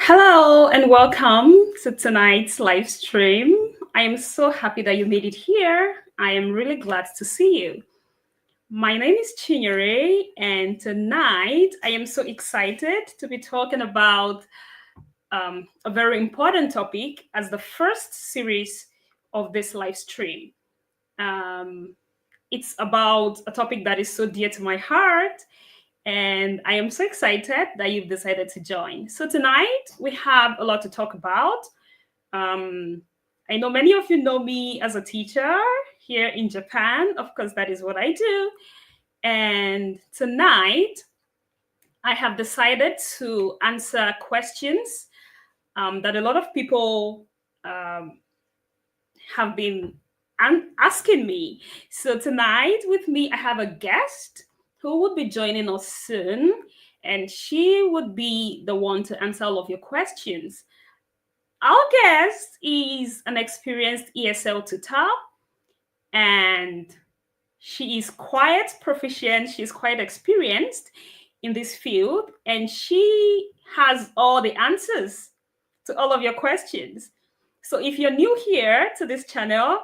Hello and welcome to tonight's live stream. I am so happy that you made it here. I am really glad to see you. My name is Chinyere, and tonight I am so excited to be talking about a very important topic as the first series of this live stream. Um, it's about a topic that is so dear to my heart, and I am so excited that you've decided to join. So, tonight we have a lot to talk about. Um, I know many of you know me as a teacher here in Japan. Of course, that is what I do. And tonight, I have decided to answer questions that a lot of people um, have been asking me. So, tonight with me, I have a guest who would be joining us soon, and she would be the one to answer all of your questions. Our guest is an experienced ESL tutor, and she is quite proficient, she's quite experienced in this field, and she has all the answers to all of your questions. So if you're new here to this channel,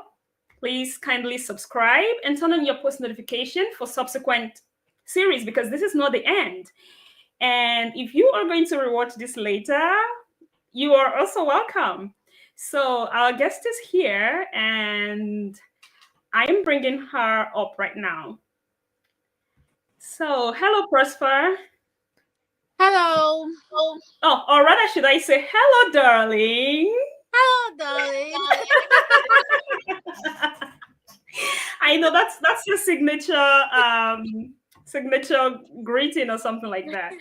please kindly subscribe and turn on your post notification for subsequent series because this is not the end. And if you are going to rewatch this later, you are also welcome. So our guest is here, and I am bringing her up right now. So, hello, Prosper. Hello. Oh, or rather, should I say hello, darling? Hello, darling. I know that's your signature greeting or something like that.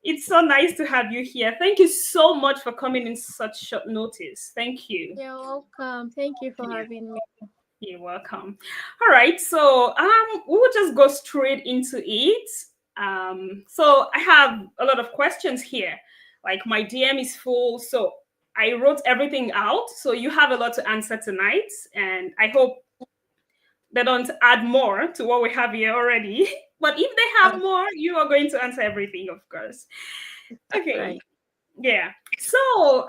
It's so nice to have you here. Thank you so much for coming in such short notice. Thank you. You're welcome. Thank you for Yeah, having me. you're welcome. All right, so we will just go straight into it. So I have a lot of questions here. Like my DM is full, so I wrote everything out. So you have a lot to answer tonight, and I hope they don't add more to what we have here already. But if they have more, you are going to answer everything, of course. Okay. Right. Yeah. So,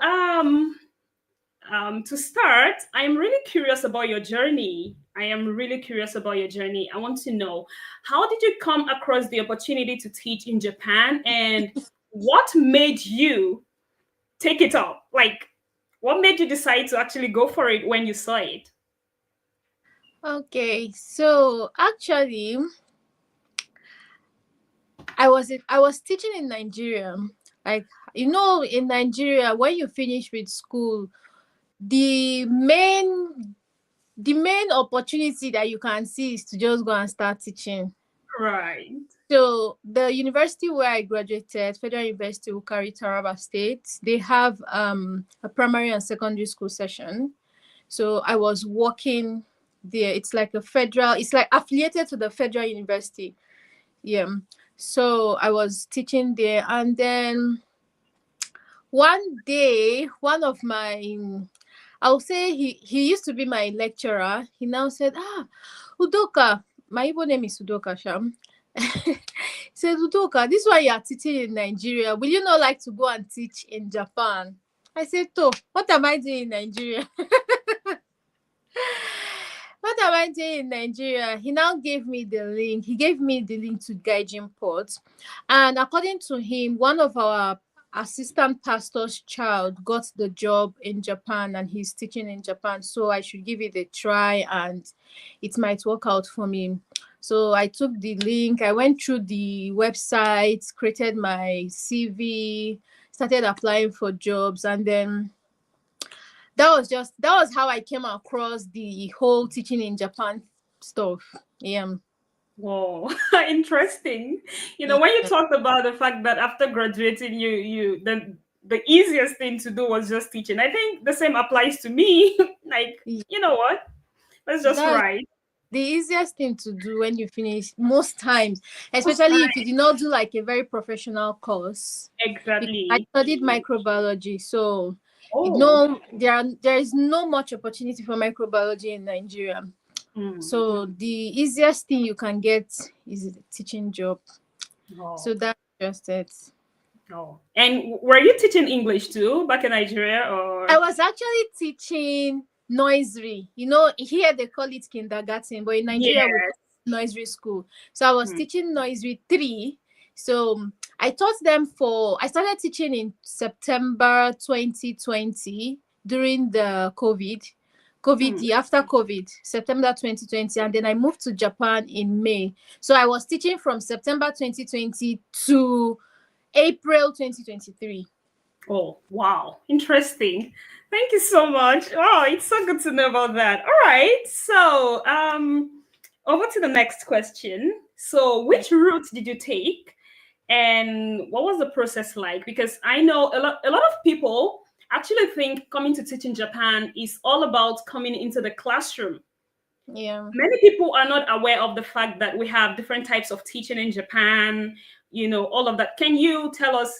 to start, I'm really curious about your journey. I am really curious about your journey. I want to know, how did you come across the opportunity to teach in Japan, and what made you take it up? Like, what made you decide to actually go for it when you saw it? Okay. So actually, I was teaching in Nigeria. Like in Nigeria, when you finish with school, the main opportunity that you can see is to just go and start teaching. Right. So the university where I graduated, Federal University Ukari Taraba State, they have a primary and secondary school session. So I was working there. It's like it's like affiliated to the Federal University. Yeah. So I was teaching there. And then one day, one of my, I'll say he used to be my lecturer. He now said, Udoka, my Igbo name is Udoka Sham. He said, Udoka, this one you are teaching in Nigeria. Will you not like to go and teach in Japan? I said, what am I doing in Nigeria? What am I doing in Nigeria? He now gave me the link. He gave me the link to Gaijin Port. And according to him, one of our assistant pastor's child got the job in Japan and he's teaching in Japan. So I should give it a try and it might work out for me. So I took the link. I went through the website, created my CV, started applying for jobs, and then that was how I came across the whole teaching in Japan stuff. Yeah. Whoa, interesting. Yeah. When you talked about the fact that after graduating, the easiest thing to do was just teaching. I think the same applies to me. Like, you know what? Let's just That's write. the easiest thing to do when you finish most times, Most especially time. if you did not do like a very professional course. Because I Exactly. studied microbiology, so Oh. there is no much opportunity for microbiology in Nigeria. Mm. So the easiest thing you can get is a teaching job. Oh. So that's just it. Oh, and were you teaching English too back in Nigeria, I or? was actually teaching nursery. You know, here they call it kindergarten, but in Nigeria we call Yes. it nursery school. So I was Hmm. teaching nursery three. So I taught them I started teaching in September 2020 during the COVID Hmm. year, after COVID, September 2020, and then I moved to Japan in May. So I was teaching from September 2020 to April 2023. Oh, wow. Interesting. Thank you so much. Oh, it's so good to know about that. All right. So, over to the next question. So, Yeah. which route did you take and what was the process like? Because I know a lot of people actually think coming to teach in Japan is all about coming into the classroom. Yeah. Many people are not aware of the fact that we have different types of teaching in Japan, all of that. Can you tell us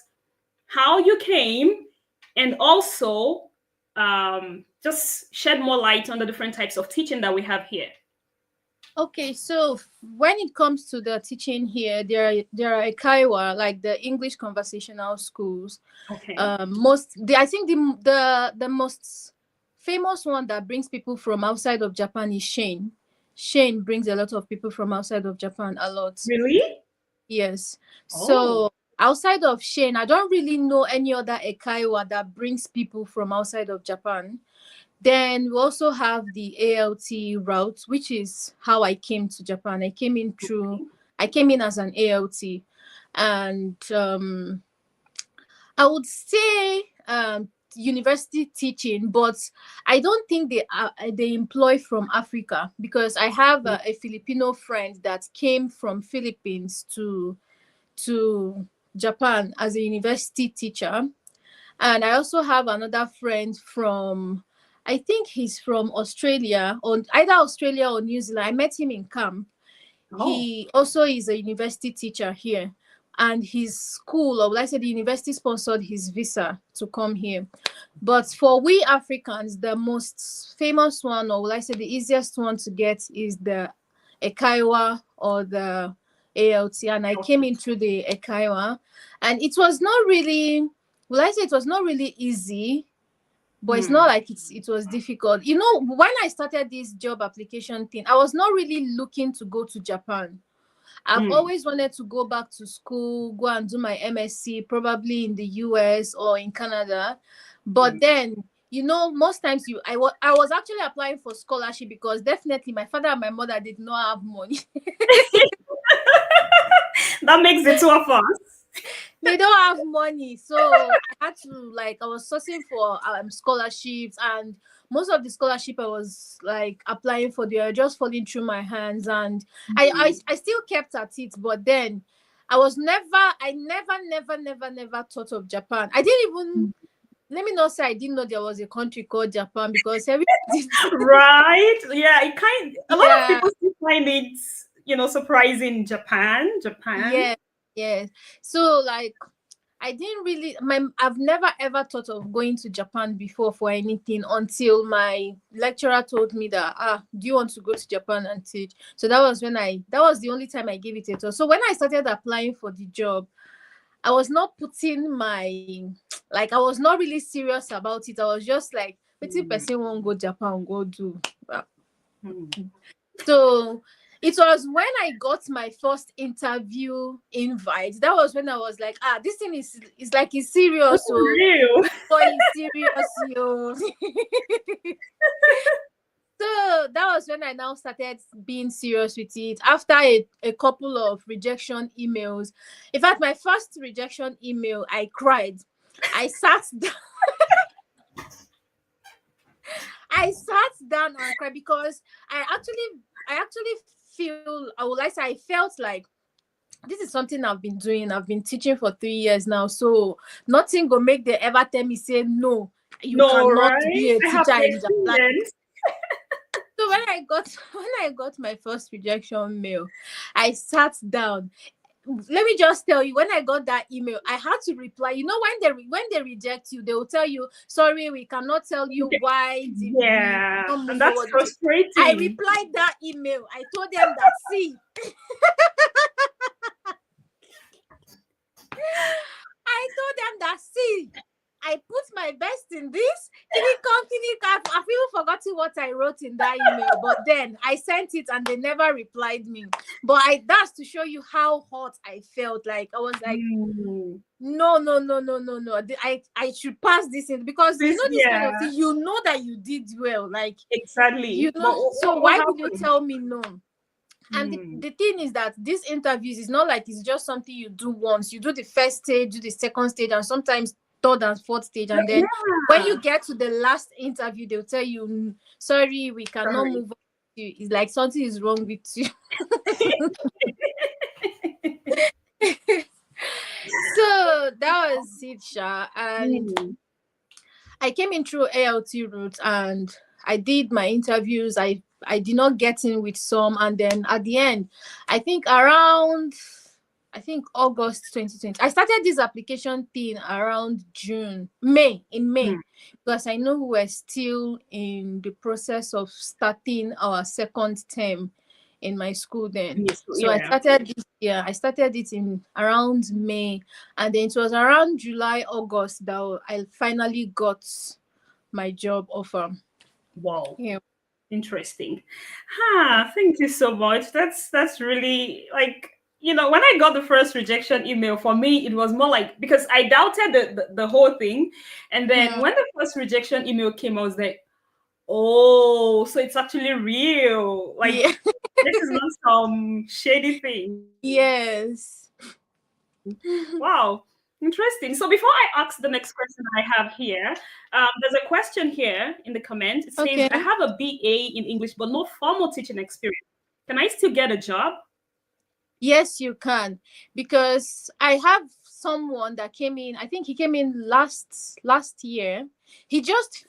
how you came, and also just shed more light on the different types of teaching that we have here? Okay, so when it comes to the teaching here, there are Eikaiwa, like the English conversational schools. Okay. I think the most famous one that brings people from outside of Japan is Shane. Shane brings a lot of people from outside of Japan a lot. Really? Yes. Oh. So outside of Shane, I don't really know any other Eikaiwa that brings people from outside of Japan. Then we also have the ALT route, which is how I came to Japan. I came in as an ALT, and I would say university teaching, but I don't think they employ from Africa, because I have a Filipino friend that came from Philippines to Japan as a university teacher. And I also have another friend from, I think he's from Australia, or either Australia or New Zealand. I met him in camp. Oh. He also is a university teacher here. And his school, or like I said, the university sponsored his visa to come here. But for we Africans, the most famous one, or like I said, the easiest one to get is the Eikaiwa or the ALT. And I came in through the Eikaiwa. And it was not really, well, I say it was not really easy, but it's not Hmm. like it was difficult. You know, when I started this job application thing, I was not really looking to go to Japan. I've Hmm. always wanted to go back to school, go and do my MSc, probably in the US or in Canada. But Hmm. then, you know, most times I was actually applying for scholarship, because definitely my father and my mother did not have money. That makes the two of us. They don't have money, so I had to, like, I was sourcing for scholarships, and most of the scholarship I was like applying for, they were just falling through my hands, and I still kept at it. But then I never thought of Japan. I didn't even, let me not say I didn't know there was a country called Japan, because everybody Right? Yeah, a lot of yeah. people still find it, surprising. Japan. Yeah, yeah. So like I didn't really I've never ever thought of going to Japan before for anything, until my lecturer told me that, do you want to go to Japan and teach? So that was the only time I gave it a thought. So when I started applying for the job, I was not putting my like I was not really serious about it. I was just like, what if Hmm. person won't go Japan, go do. Hmm. So it was when I got my first interview invite. That was when I was like, this thing is like it's Oh, serious. So real. boy, it's serious, yo. So that was when I now started being serious with it. After a couple of rejection emails. In fact, my first rejection email, I cried. I sat down, I sat down and cried, because I actually feel, I would like to say, I felt like this is something I've been doing. I've been teaching for 3 years now. So nothing go make them ever tell me, say, no, you No, cannot right? be a I have teacher the in Japan. experience. So when I got my first rejection mail, I sat down. Let me just tell you, when I got that email, I had to reply. You know, when they reject you, they will tell you, sorry, we cannot tell you Okay. why we Yeah, don't and move that's forward with it. I frustrating. replied that email. I told them that, see, I them that, see, I put my best in this. I've even forgotten what I wrote in that email, but then I sent it and they never replied me. But that's to show you how hot I felt. Like, I was like, no. I should pass this in, because you know this kind of thing. You know that you did well. Like, exactly. You know, so why would you tell me no? And the thing is that these interviews is not like it's just something you do once. You do the first stage, do the second stage, and sometimes third and fourth stage. And then when you get to the last interview, they'll tell you, sorry, we cannot move on. It's like something is wrong with you. So that was it, Sha. And I came in through ALT route and I did my interviews. I did not get in with some, and then at the end, I think around August 2020, I started this application thing around May, because I know we were still in the process of starting our second term in my school then. So I started it in around May, and then it was around July, August that I finally got my job offer. Wow. Yeah. Interesting. Thank you so much. That's really, like, when I got the first rejection email, for me it was more like, because I doubted the whole thing, and then when the first rejection email came, I was like, oh, so it's actually real. Like, this is not some shady thing. Yes. Wow. Interesting. So before I ask the next question I have here, there's a question here in the comment. It says, I have a BA in English, but no formal teaching experience. Can I still get a job? Yes, you can, because I have someone that came in. I think he came in last year. He just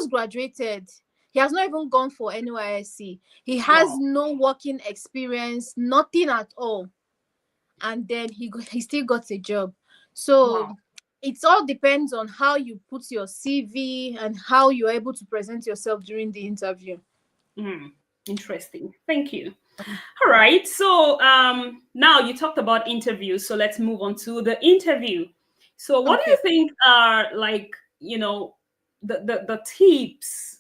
graduated. He has not even gone for NYSC. He has no working experience, nothing at all. And then he still got a job. So it all depends on how you put your CV and how you're able to present yourself during the interview. Interesting. Thank you. All right. So now you talked about interviews. So let's move on to the interview. So what do you think are, like, the tips,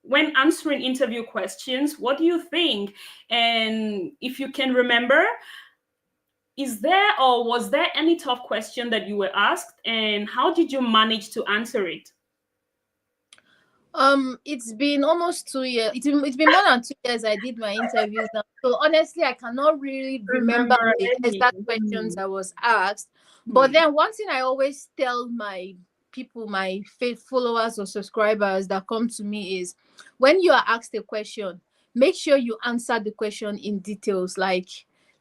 when answering interview questions? What do you think? And if you can remember, is there or was there any tough question that you were asked, and how did you manage to answer it? It's been almost 2 years. It's been more than 2 years I did my interviews now. So honestly, I cannot really remember the exact questions I was asked. But then one thing I always tell my people, my faith followers or subscribers that come to me is, when you are asked a question, make sure you answer the question in details. Like,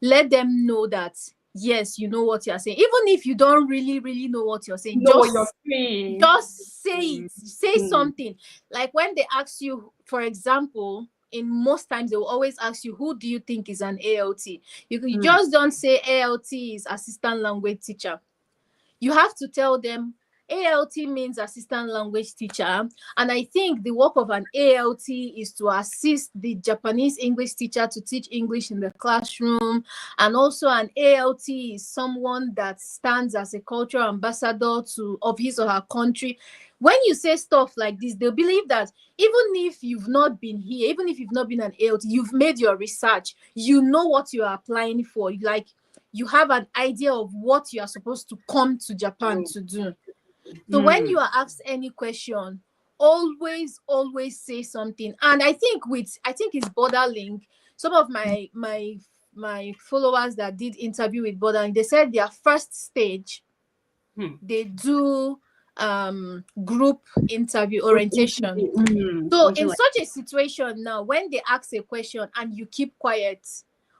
let them know that, yes, you know what you're saying. Even if you don't really know what you're saying, just say it. Say something. Like when they ask you, for example, in most times they will always ask you, who do you think is an ALT? You just don't say ALT is assistant language teacher. You have to tell them ALT means assistant language teacher. And I think the work of an ALT is to assist the Japanese English teacher to teach English in the classroom. And also an ALT is someone that stands as a cultural ambassador of his or her country. When you say stuff like this, they'll believe that even if you've not been here, even if you've not been an ALT, you've made your research, you know what you are applying for. Like, you have an idea of what you are supposed to come to Japan to do. So when you are asked any question, always say something. And I think it's Borderlink. Some of my followers that did interview with Borderlink, they said their first stage, they do group interview orientation. So in such a situation now, when they ask a question and you keep quiet,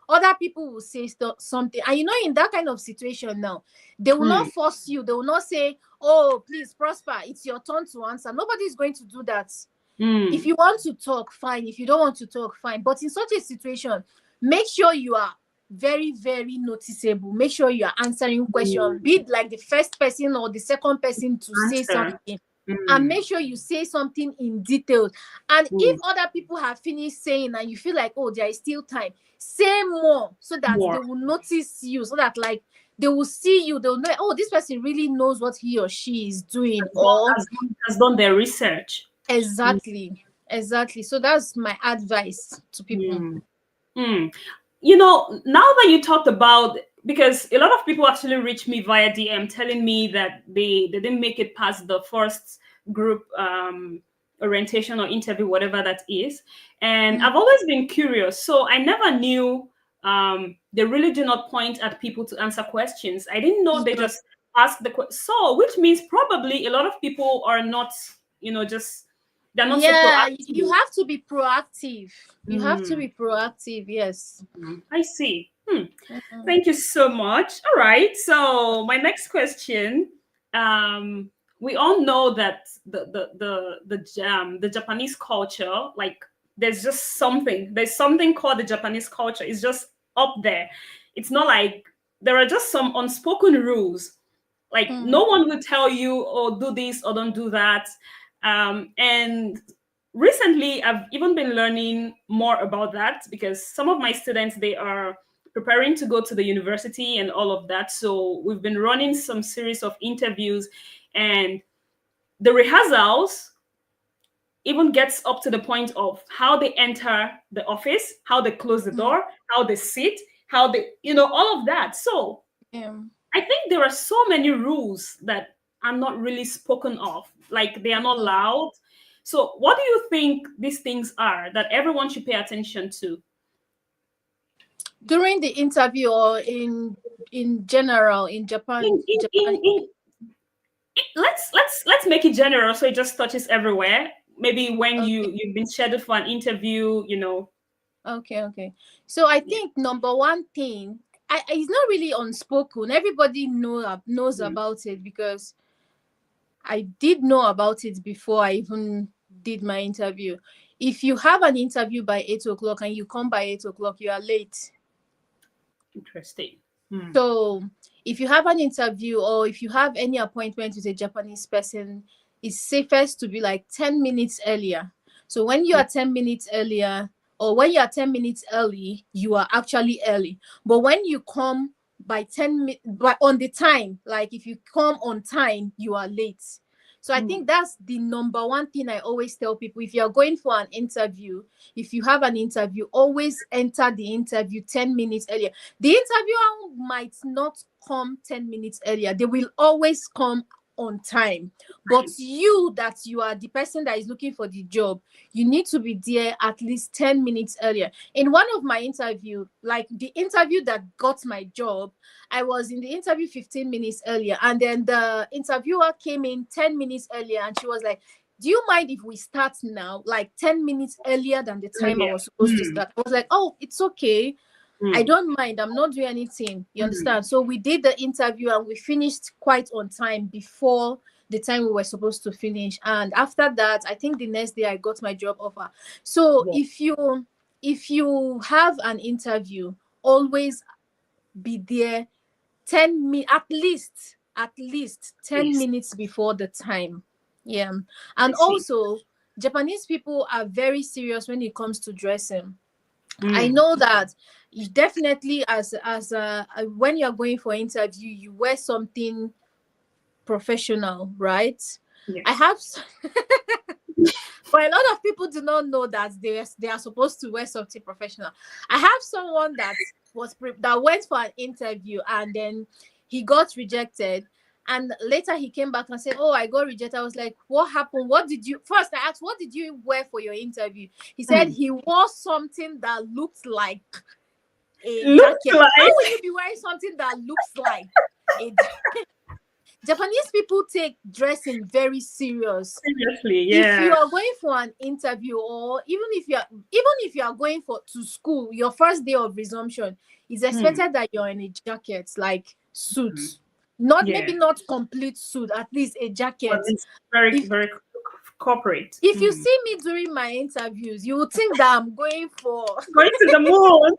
other people will say something. And in that kind of situation now, they will not force you. They will not say, oh, please, Prosper, it's your turn to answer. Nobody is going to do that. If you want to talk, fine. If you don't want to talk, fine. But in such a situation, make sure you are very, very noticeable. Make sure you are answering questions. Be it like the first person or the second person to say something. And make sure you say something in detail. And if other people have finished saying and you feel like, oh, there is still time, say more so that they will notice you, so that, like, they will see you, they'll know, oh, this person really knows what he or she is doing, or has done their research. exactly. So that's my advice to people. Mm. You know, now that you talked about, because a lot of people actually reach me via DM telling me that they didn't make it past the first group orientation or interview, whatever that is. And I've always been curious. So I never knew they really do not point at people to answer questions. I didn't know they just ask the question. So, which means probably a lot of people are not, just they're not so Yeah, proactive. you have to be proactive. You have to be proactive. Yes. I see. Thank you so much. All right. So my next question. We all know that the Japanese culture, like there's just something. There's something called the Japanese culture. It's just up there. It's not like there are just some unspoken rules. Like no one will tell you, oh, do this or don't do that. And recently I've even been learning more about that because some of my students, they are preparing to go to the university and all of that. So we've been running some series of interviews, and the rehearsals even gets up to the point of how they enter the office, how they close the door, how they sit, how they, all of that. So I think there are so many rules that are not really spoken of, like they are not loud. So what do you think these things are that everyone should pay attention to? During the interview or in general in Japan? Let's make it general so it just touches everywhere. Maybe when Okay. you've been scheduled for an interview. Okay. So I think number one thing, it's not really unspoken. Everybody knows about it because I did know about it before I even did my interview. If you have an interview by 8 o'clock and you come by 8 o'clock, you are late. Interesting. So if you have an interview or if you have any appointment with a Japanese person, it's safest to be like 10 minutes earlier. So when you are 10 minutes earlier, or when you are 10 minutes early, you are actually early. But when you come by 10 minutes, but on the time, like if you come on time, you are late. So I think that's the number one thing I always tell people. If you're going for an interview, if you have an interview, always enter the interview 10 minutes earlier. The interviewer might not come 10 minutes earlier. They will always come on time. But you are the person that is looking for the job, you need to be there at least 10 minutes earlier. In one of my interview, like the interview that got my job, I was in the interview 15 minutes earlier, and then the interviewer came in 10 minutes earlier, and she was like, do you mind if we start now, like 10 minutes earlier than the time I was supposed to start? I was like, oh, it's okay. I don't mind. I'm not doing anything. You understand? So we did the interview and we finished quite on time before the time we were supposed to finish. And after that, I think the next day I got my job offer. So if you have an interview, always be there 10 minutes, at least 10 minutes before the time. Yeah. And also, Japanese people are very serious when it comes to dressing. I know that you definitely, as when you're going for interview, you wear something professional, right? Yes. I have but a lot of people do not know that they are supposed to wear something professional. I have someone that went for an interview and then he got rejected. And later he came back and said, oh, I got rejected. I was like, what happened? First I asked, what did you wear for your interview? He said he wore something that looked like a jacket. How will you be wearing something that looks like a jacket? Japanese people take dressing very seriously. Yeah. If you are going for an interview, or even if you are going to school, your first day of resumption, it's expected that you're in a jacket, like suit. Maybe not complete suit, at least a jacket. But it's very very corporate. If you see me during my interviews, you would think that I'm going to the moon.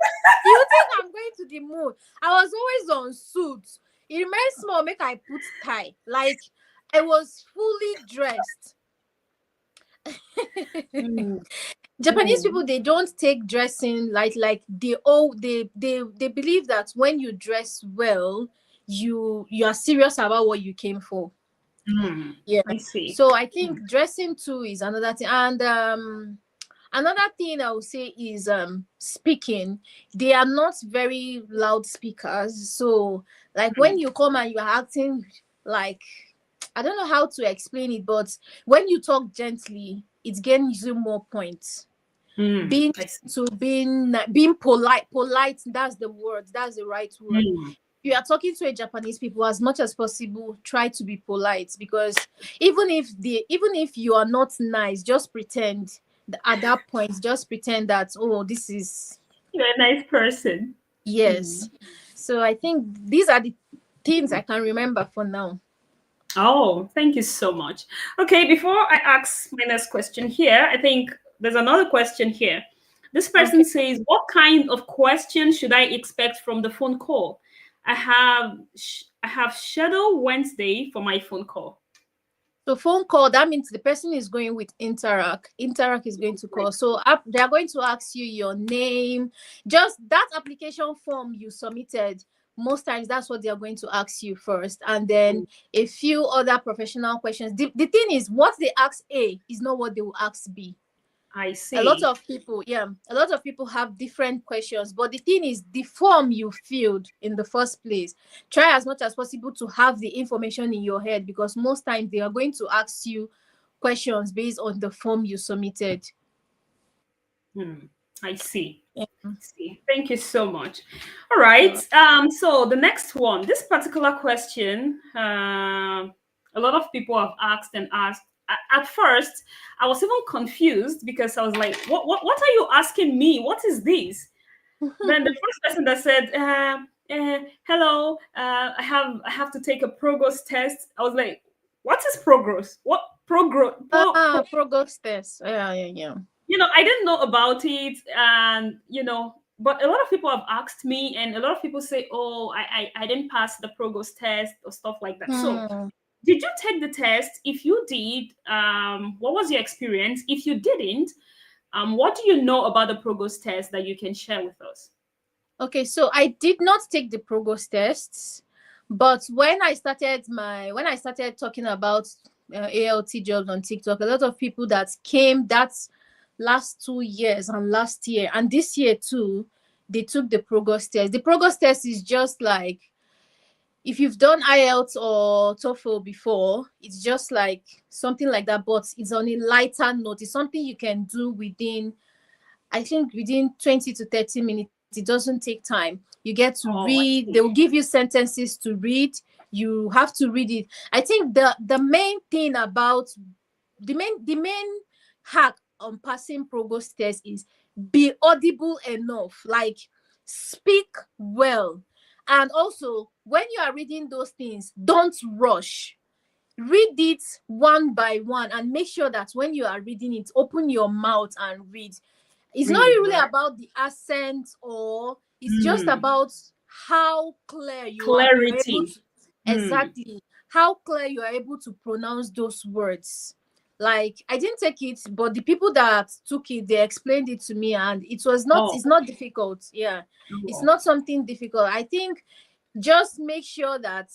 You would think I'm going to the moon. I was always on suit. It remains small, make I put tie. Like I was fully dressed. Japanese people, they don't take dressing like they believe that when you dress well, you are serious about what you came for. Yeah. I see. So I think dressing too is another thing. And another thing I would say is speaking. They are not very loud speakers. So like when you come and you're acting like, I don't know how to explain it, but when you talk gently, it gains you more points. Being being polite, that's the word, that's the right word. You are talking to a Japanese people, as much as possible try to be polite, because even if you are not nice, just pretend at that point, just pretend that, oh, this is, you're a nice person. yes. So I think these are the things I can remember for now. Oh, thank you so much. Okay, before I ask my next question here, I think there's another question here. This person Okay. says, "What kind of question should I expect from the phone call? I have scheduled Wednesday for my phone call." So phone call, that means the person is going with Interact. Interact is going to call. So they are going to ask you your name, just that application form you submitted. Most times that's what they are going to ask you first, and then a few other professional questions. The thing is, what they ask A is not what they will ask B. I A lot see. of people, yeah, a lot of people have different questions, but the thing is, the form you filled in the first place, try as much as possible to have the information in your head, because most times they are going to ask you questions based on the form you submitted. I see. Yeah. See. Thank you so much. All right. So the next one, this particular question, a lot of people have asked and asked. At first, I was even confused because I was like, what are you asking me? What is this? Then the first person that said, hello, I have to take a Progos test. I was like, what is Progos? What Progos test. Yeah. I didn't know about it, and but a lot of people have asked me, and a lot of people say, oh, I didn't pass the Progos test or stuff like that. So did you take the test? If you did, what was your experience? If you didn't, what do you know about the Progos test that you can share with us? Okay, so I did not take the Progos tests, but when I started talking about ALT jobs on TikTok, a lot of people that came that last 2 years and last year and this year too, they took the Progos test. The Progos test is just like, if you've done IELTS or TOEFL before, it's just like something like that, but it's on a lighter note. It's something you can do within, I think, within 20 to 30 minutes. It doesn't take time. You get to read. They will give you sentences to read. You have to read it. I think the main thing about the main hack on passing Progos test is be audible enough. Like, speak well. And also, when you are reading those things, don't rush. Read it one by one and make sure that when you are reading it, open your mouth and read. It's not really about the accent, or it's just about how clear you're able Clarity. to, exactly, how clear you are able to pronounce those words. Like, I didn't take it, but the people that took it, they explained it to me, and it's not difficult. Yeah. It's not something difficult. I think just make sure that,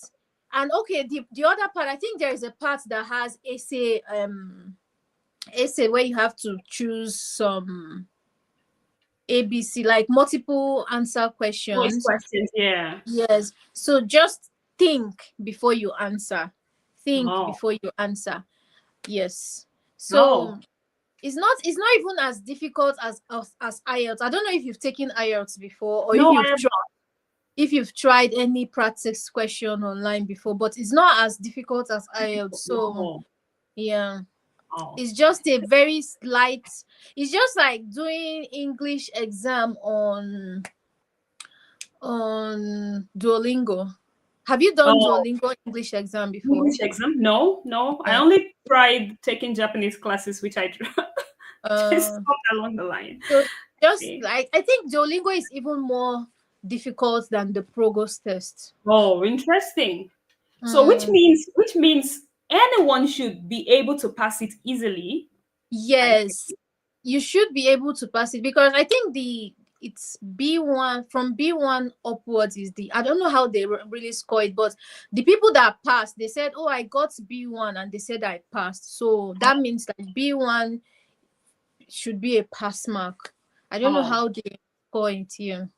and okay, the other part, I think there is a part that has essay where you have to choose some ABC, like multiple answer Voice questions. questions, yeah. Yes. So just think before you answer. Think before you answer. Yes. So it's not even as difficult as IELTS. I don't know if you've taken IELTS before, or No, I am not. if you've tried any practice question online before, but it's not as difficult as IELTS. So yeah. It's just a very slight, it's just like doing English exam on Duolingo. Have you done Duolingo English exam before? English exam? No. I only tried taking Japanese classes, which I just along the line. So just like, I think Duolingo is even more difficult than the Progos test. Oh, interesting. So which means anyone should be able to pass it easily. Yes, you should be able to pass it, because I think it's B1. From B1 upwards is I don't know how they really score it, but the people that passed, they said, oh, I got B1, and they said I passed. So that means that B1 should be a pass mark. I don't know Oh, how they score it here.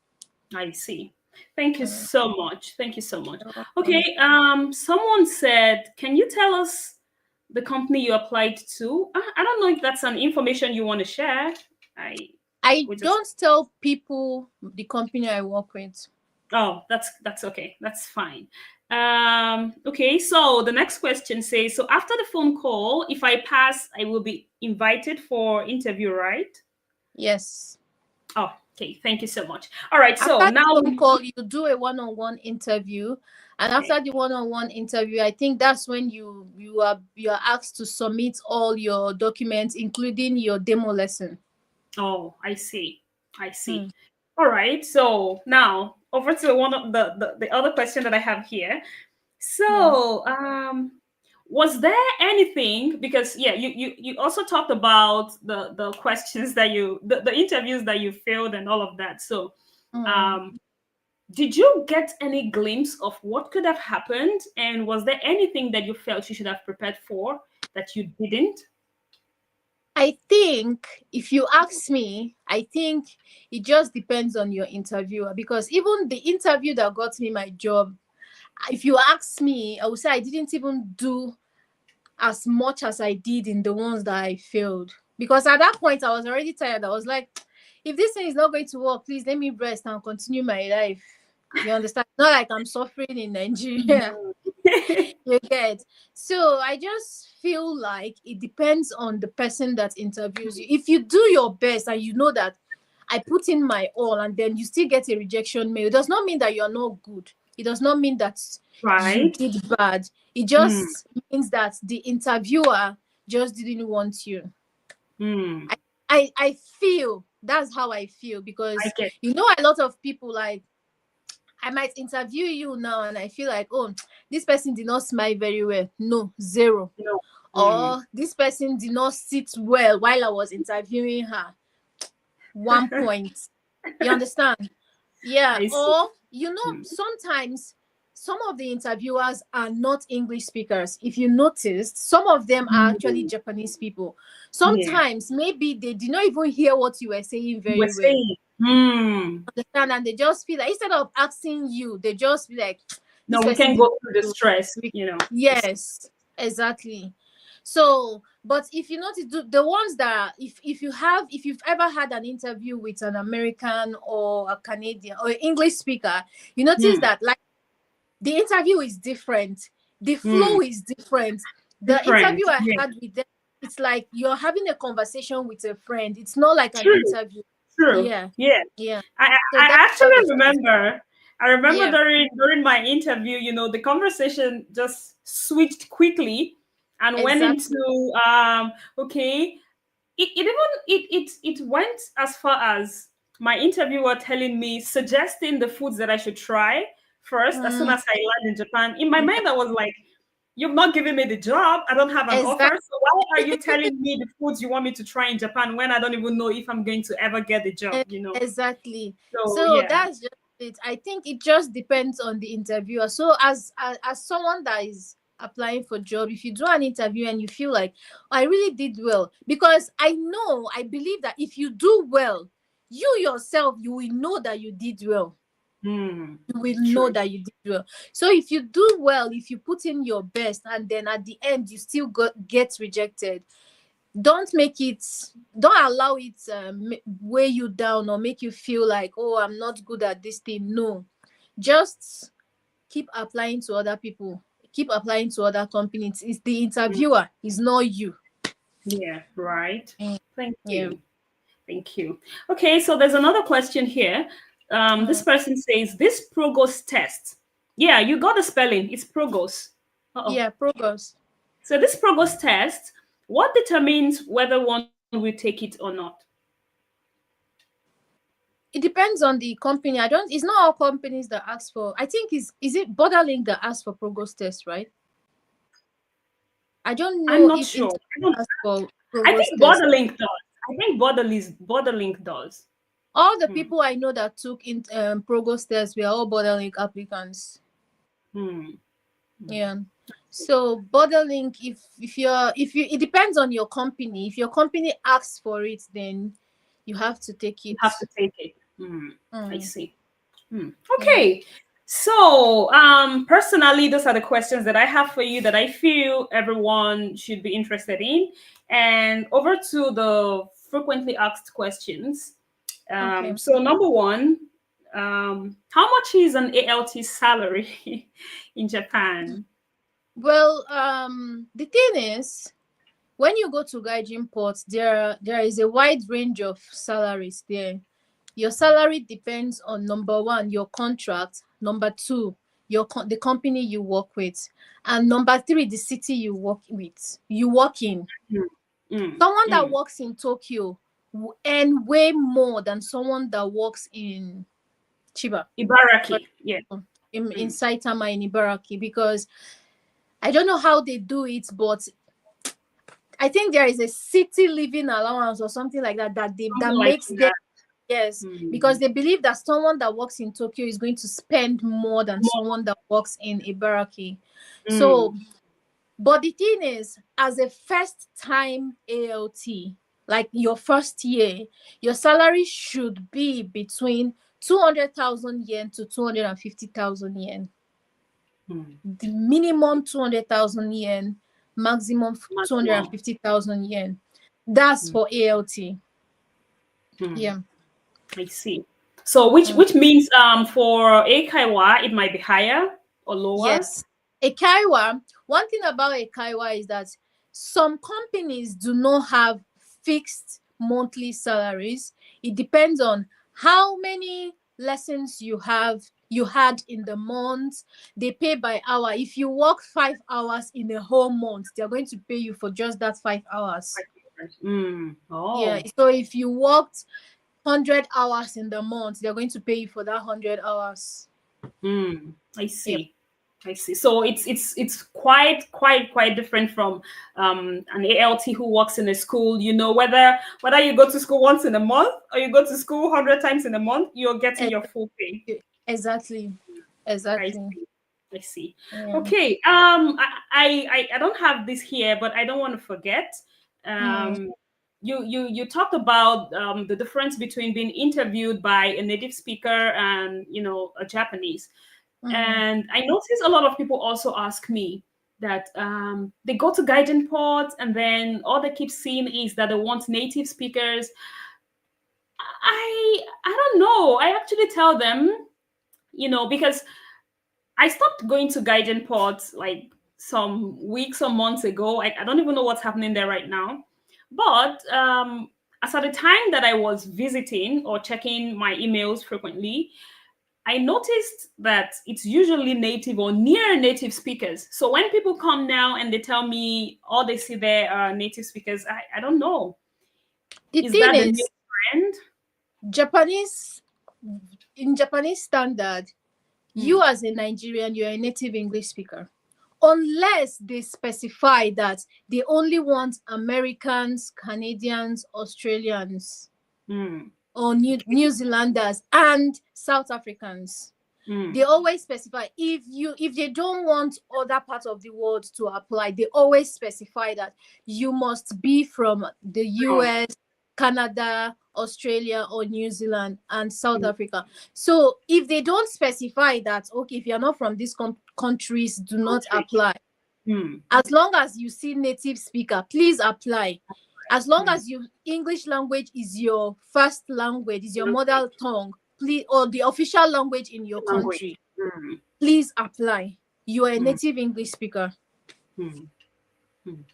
I see. Thank you so much. Thank you so much. Okay, Um, someone said, can you tell us the company you applied to? I don't know if that's an information you want to share. I I would just don't tell people the company I work with. Oh, that's okay. That's fine. Okay, so the next question says, so after the phone call, if I pass, I will be invited for interview, right? Yes. Oh, okay. Thank you so much. All right, so After the now phone call, you do a one-on-one interview, and okay. after the one-on-one interview, I think that's when you are asked to submit all your documents, including your demo lesson. Oh, I see. I see. Hmm. All right. So now over to one of the other question that I have here. Yeah. So, was there anything, because yeah, you also talked about the questions that the interviews that you failed and all of that. So, Hmm. um, did you get any glimpse of what could have happened, and was there anything that you felt you should have prepared for that you didn't? I think if you ask me, I think it just depends on your interviewer, because even the interview that got me my job, if you ask me, I would say I didn't even do as much as I did in the ones that I failed. Because at that point, I was already tired. I was like, if this thing is not going to work, please let me rest and continue my life. You understand? Not like I'm suffering in Nigeria. You get. So I just feel like it depends on the person that interviews you. If you do your best and you know that I put in my all, and then you still get a rejection mail, it does not mean that you're not good. It does not mean that you Right. did bad. It Hmm. just means that the interviewer just didn't want you. Hmm. I feel that's how I feel, I because get. a lot of people, like, I might interview you now and I feel like, oh, this person did not smile very well. No, zero. No. Hmm. Or this person did not sit well while I was interviewing her. 1 point. You understand? Yeah. I see. Or, Hmm. sometimes some of the interviewers are not English speakers. If you noticed, some of them are actually Hmm. Japanese people. Yeah. Sometimes maybe they did not even hear what you were saying You were very well. saying. Hmm. Understand? And they just feel like, instead of asking you, they just be like, No, this we person can did go through not the do stress, it. It's Yes, exactly. So, but if you notice, the ones that, if you've ever had an interview with an American or a Canadian or an English speaker, you notice hmm, that, like, the interview is different, the hmm, flow is different. The different. interview I Yeah, had with them, it's like you're having a conversation with a friend. It's not like an true, interview. true. Yeah, Yeah. yeah. I So I that's how actually it is. remember. I remember Yeah, during my interview, the conversation just switched quickly and went exactly. into okay. It went as far as my interviewer telling me, suggesting the foods that I should try first as soon Mm, as I land in Japan. In my mind, I was like, you've not given me the job. I don't have an offer. exactly. So why are you telling me the foods you want me to try in Japan when I don't even know if I'm going to ever get the job, Exactly. So So yeah. that's just it. I think it just depends on the interviewer. So as someone that is applying for job, if you do an interview and you feel like, "Oh, I really did well," because I believe that if you do well, you yourself, you will know that you did well. Hmm. You will know True. that you did well. So if you do well, if you put in your best, and then at the end you still get rejected, don't make it don't allow it weigh you down or make you feel like, oh, I'm not good at this thing. No, just keep applying to other people, keep applying to other companies. It's the Mm, interviewer, it's not you. yeah, right. Mm, Thank yeah. you. Thank you. Okay, so there's another question here. This Mm, person says, this Progos test. Yeah, you got the spelling. It's Progos. Uh-oh. yeah, progress. So this Progos test, what determines whether one will take it or not? It depends on the company. I don't It's not all companies that ask for. I think is it Borderlink that asks for progress test, right? I don't I'm know not if sure. internet asks for I progress think test. Borderlink does. I think Borderlink does. All the people I know that took in Progos test were all border link applicants. Yeah. So border link, if you it depends on your company. If your company asks for it, then you have to take You it. have to take it. I Mm, see. yeah. Okay. So, personally, those are the questions that I have for you that I feel everyone should be interested in. And over to the frequently asked questions. Okay. So, number one, how much is an ALT salary in Japan? Well, the thing is, when you go to Gaijin Port, there is a wide range of salaries there. Your salary depends on number one, your contract, number two, the company you work with, and number three, the city you work in. Mm, mm, Someone that mm. works in Tokyo will earn way more than someone that works in Chiba, for Ibaraki, yeah. example, in Saitama, in Ibaraki, because I don't know how they do it, but I think there is a city living allowance or something like that that Something like makes them. that. Yes, because Mm. they believe that someone that works in Tokyo is going to spend more than someone that works in Ibaraki. Mm. So, but the thing is, as a first time ALT, like your first year, your salary should be between 200,000 yen to 250,000 yen. Mm. The minimum 200,000 yen, maximum Maximum. 250,000 yen. That's for ALT. Mm. Yeah. I see. So which Mm. which means for Eikaiwa it might be higher or lower? Yes. Eikaiwa, one thing about Eikaiwa is that some companies do not have fixed monthly salaries. It depends on how many lessons you had in the month. They pay by hour. If you work 5 hours in a whole month, they're going to pay you for just that 5 hours. Yeah. Oh. So if you worked 100 hours in the month, they're going to pay you for that 100 hours. I Yep. see. I see. So it's quite different from an ALT who works in a school. You know, whether you go to school once in a month or you go to school 100 times in a month, you're getting your full pay. Exactly. I Exactly. see. I see. Yeah. Okay. I don't have this here, but I don't want to forget. Mm, Um, you talked about the difference between being interviewed by a native speaker and a Japanese. mm. And I notice a lot of people also ask me that they go to guiding ports and then all they keep seeing is that they want native speakers. I don't know. I actually tell them, because I stopped going to guiding ports like some weeks or months ago. I don't even know what's happening there right now. But as at the time that I was visiting or checking my emails frequently, I noticed that it's usually native or near native speakers. So when people come now and they tell me all they see there are native speakers, I don't know. The Is thing that the new is, trend? Japanese in Japanese standard, Hmm. you as a Nigerian, you're a native English speaker. Unless they specify that they only want Americans, Canadians, Australians, Hmm. or New Zealanders and South Africans. Hmm. They always specify if they don't want other parts of the world to apply, they always specify that you must be from the Oh. US, Canada, Australia, or New Zealand and South Hmm. Africa. So if they don't specify that, okay, if you're not from these countries, do not Country. apply. Hmm. As long as you see native speaker, please apply. As long Hmm. as your English language is your first language, is your mother tongue, please, or the official language in your Language. country, Hmm. please apply. You are a Hmm. native English speaker. Hmm.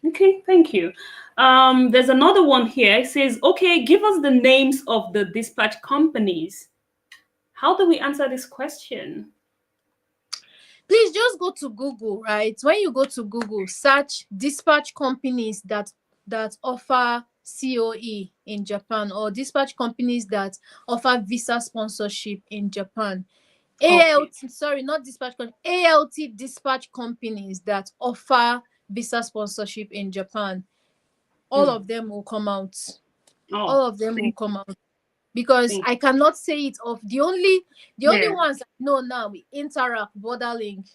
Okay, thank you. There's another one here. It says, okay, give us the names of the dispatch companies. How do we answer this question? Please just go to Google, right? When you go to Google, search dispatch companies that offer COE in Japan, or dispatch companies that offer visa sponsorship in Japan. Okay. ALT, sorry, not dispatch company, ALT dispatch companies that offer visa sponsorship in Japan. All Hmm. of them will come out. Oh, All of them will thank come out. because I cannot say it off. The only Yeah. ones I know now, Interact, Borderlink,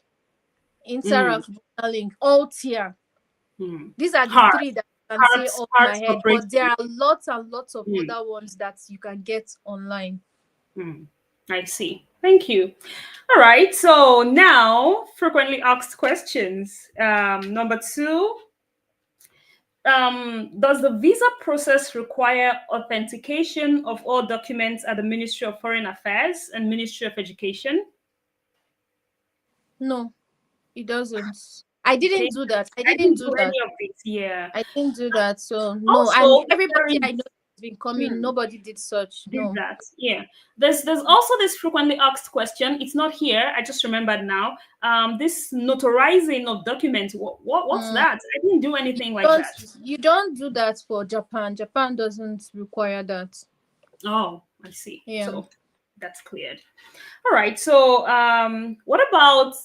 Altia. These are the three that I can say off my head, but there are lots and lots of other ones that you can get online. I see. Thank you. All right. So now, frequently asked questions. Number 2. Does the visa process require authentication of all documents at the Ministry of Foreign Affairs and Ministry of Education? No, it doesn't. I didn't do that. I didn't do do that. any of it. Yeah. I didn't do that. So no. Also, And everybody I know has been coming. Nobody did such. No. That. Yeah. There's also this frequently asked question. It's not here. I just remembered now. This notarizing of documents. What's that? I didn't do anything like that. You don't do that for Japan. Japan doesn't require that. Oh, I see. Yeah. So that's cleared. All right. So what about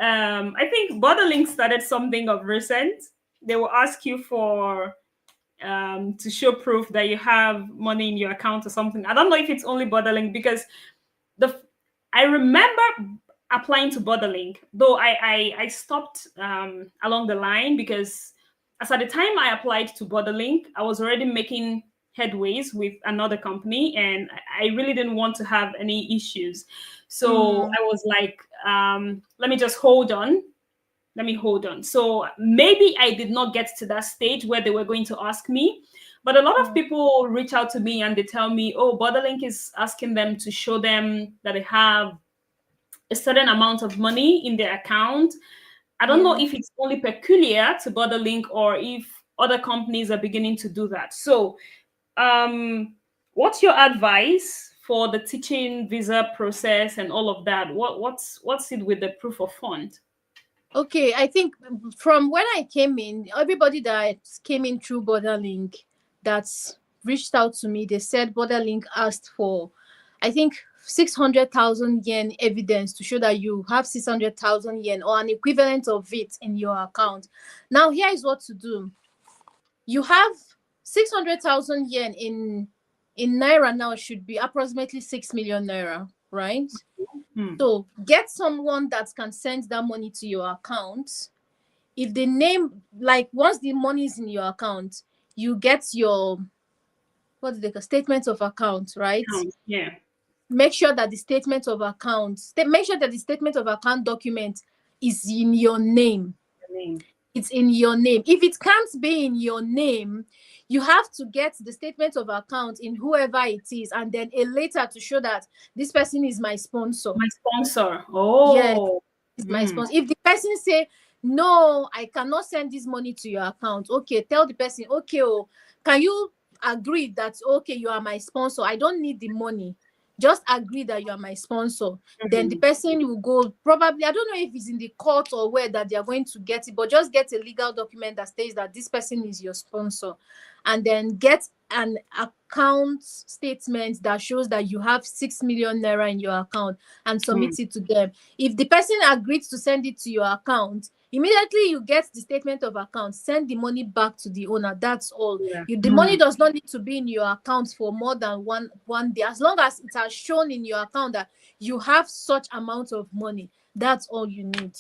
I think Borderlink started something of recent. They will ask you for to show proof that you have money in your account or something. I don't know if it's only Borderlink, because I remember applying to Borderlink, though I stopped along the line, because as at the time I applied to Borderlink, I was already making headways with another company, and I really didn't want to have any issues. So I was like, let me just hold on. So maybe I did not get to that stage where they were going to ask me, but a lot of people reach out to me and they tell me, oh, Borderlink is asking them to show them that they have a certain amount of money in their account. I don't know if it's only peculiar to Borderlink or if other companies are beginning to do that. So what's your advice for the teaching visa process and all of that? What's it with the proof of fund? Okay, I think from when I came in, everybody that came in through Borderlink that's reached out to me, they said Borderlink asked for, I think, 600,000 yen evidence to show that you have 600,000 yen or an equivalent of it in your account. Now, here is what to do. You have 600,000 yen in Naira now, should be approximately 6 million Naira, right? So get someone that can send that money to your account. If the name, like once the money is in your account, you get your statement of account, right? Yeah. Make sure that the statement of account document is in your name. It's in your name. If it can't be in your name, you have to get the statement of account in whoever it is, and then a letter to show that this person is my sponsor. Oh, yes, it's my sponsor. If the person say, no, I cannot send this money to your account, okay, tell the person, okay, can you agree that, okay, you are my sponsor, I don't need the money, just agree that you are my sponsor. Then the person will go, probably, I don't know if it's in the court or where that they are going to get it, but just get a legal document that states that this person is your sponsor, and then get an account statement that shows that you have 6 million Naira in your account and submit it to them. If the person agrees to send it to your account, immediately you get the statement of account, send the money back to the owner. That's all. The money does not need to be in your account for more than one day. As long as it has shown in your account that you have such amount of money, that's all you need.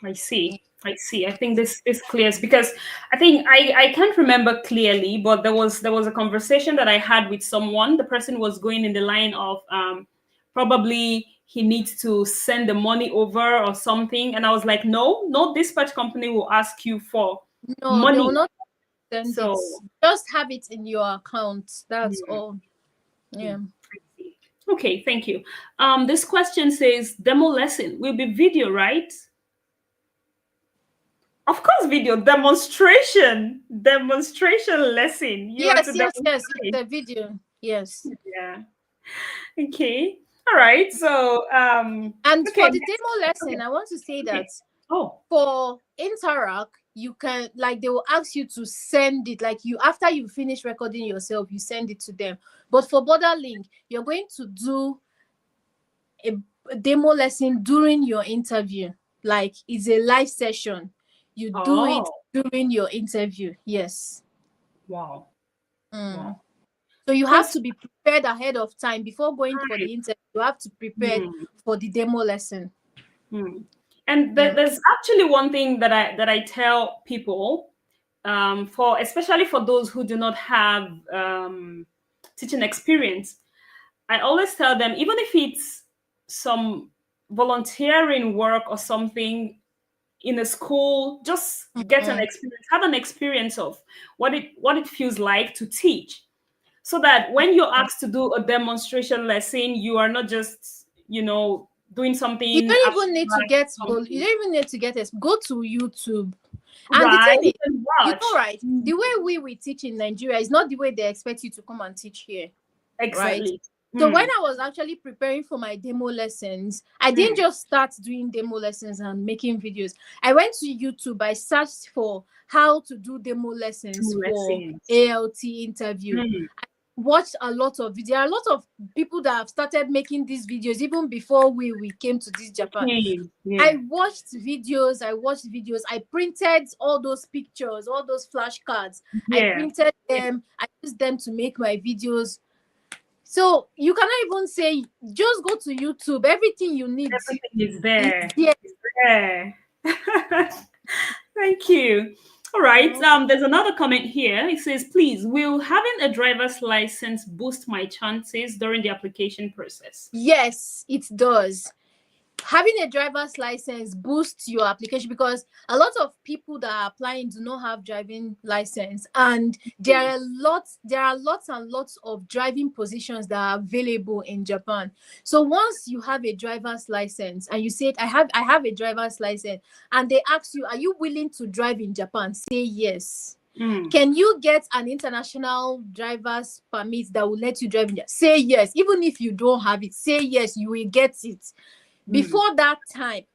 I see. I think this clears, because I think I can't remember clearly, but there was a conversation that I had with someone. The person was going in the line of probably he needs to send the money over or something, and I was like, no dispatch company will ask you for money. They will not send it. Just have it in your account. That's all. Yeah. Okay, thank you. This question says demo lesson will be video, right? Of course, video. Demonstration lesson. Yes, it's a video. Yes. Yeah. Okay. All right. So and for the demo lesson, I want to say that for Interact, you can, like, they will ask you to send it, like, you, after you finish recording yourself, you send it to them. But for Borderlink, you're going to do a demo lesson during your interview. Like, it's a live session. You do it during your interview. Yes. Wow. So So you have to be prepared ahead of time before going for Right. the interview. You have to prepare for the demo lesson. And Yeah. there's actually one thing that I tell people, for especially for those who do not have teaching experience. I always tell them, even if it's some volunteering work or something in a school, just get an experience, have an experience of what it feels like to teach, so that when you're asked to do a demonstration lesson, you are not just doing You something don't even need to abstract, get you something. don't even need to get this. Go to YouTube. And the Right, thing is, and you know, watch. right? The way we teach in Nigeria is not the way they expect you to come and teach here, right? Exactly. So when I was actually preparing for my demo lessons, I didn't just start doing demo lessons and making videos. I went to YouTube. I searched for how to do demo lessons for Lessons. ALT interview. Watched a lot of videos. There are a lot of people that have started making these videos even before we came to this Japan. I watched videos. I printed all those pictures, all those flashcards. I printed them. I used them to make my videos. So you cannot even say, just go to YouTube. Everything you need Everything is there. there. It's there. Thank you. All right. There's another comment here. It says, please, will having a driver's license boost my chances during the application process? Yes, it does. Having a driver's license boosts your application, because a lot of people that are applying do not have driving license, and there are lots and lots of driving positions that are available in Japan. So once you have a driver's license and you say, I have a driver's license, and they ask you, are you willing to drive in Japan? Say yes. Can you get an international driver's permit that will let you drive in Japan? Say yes. Even if you don't have it, say yes, you will get it. Before that time,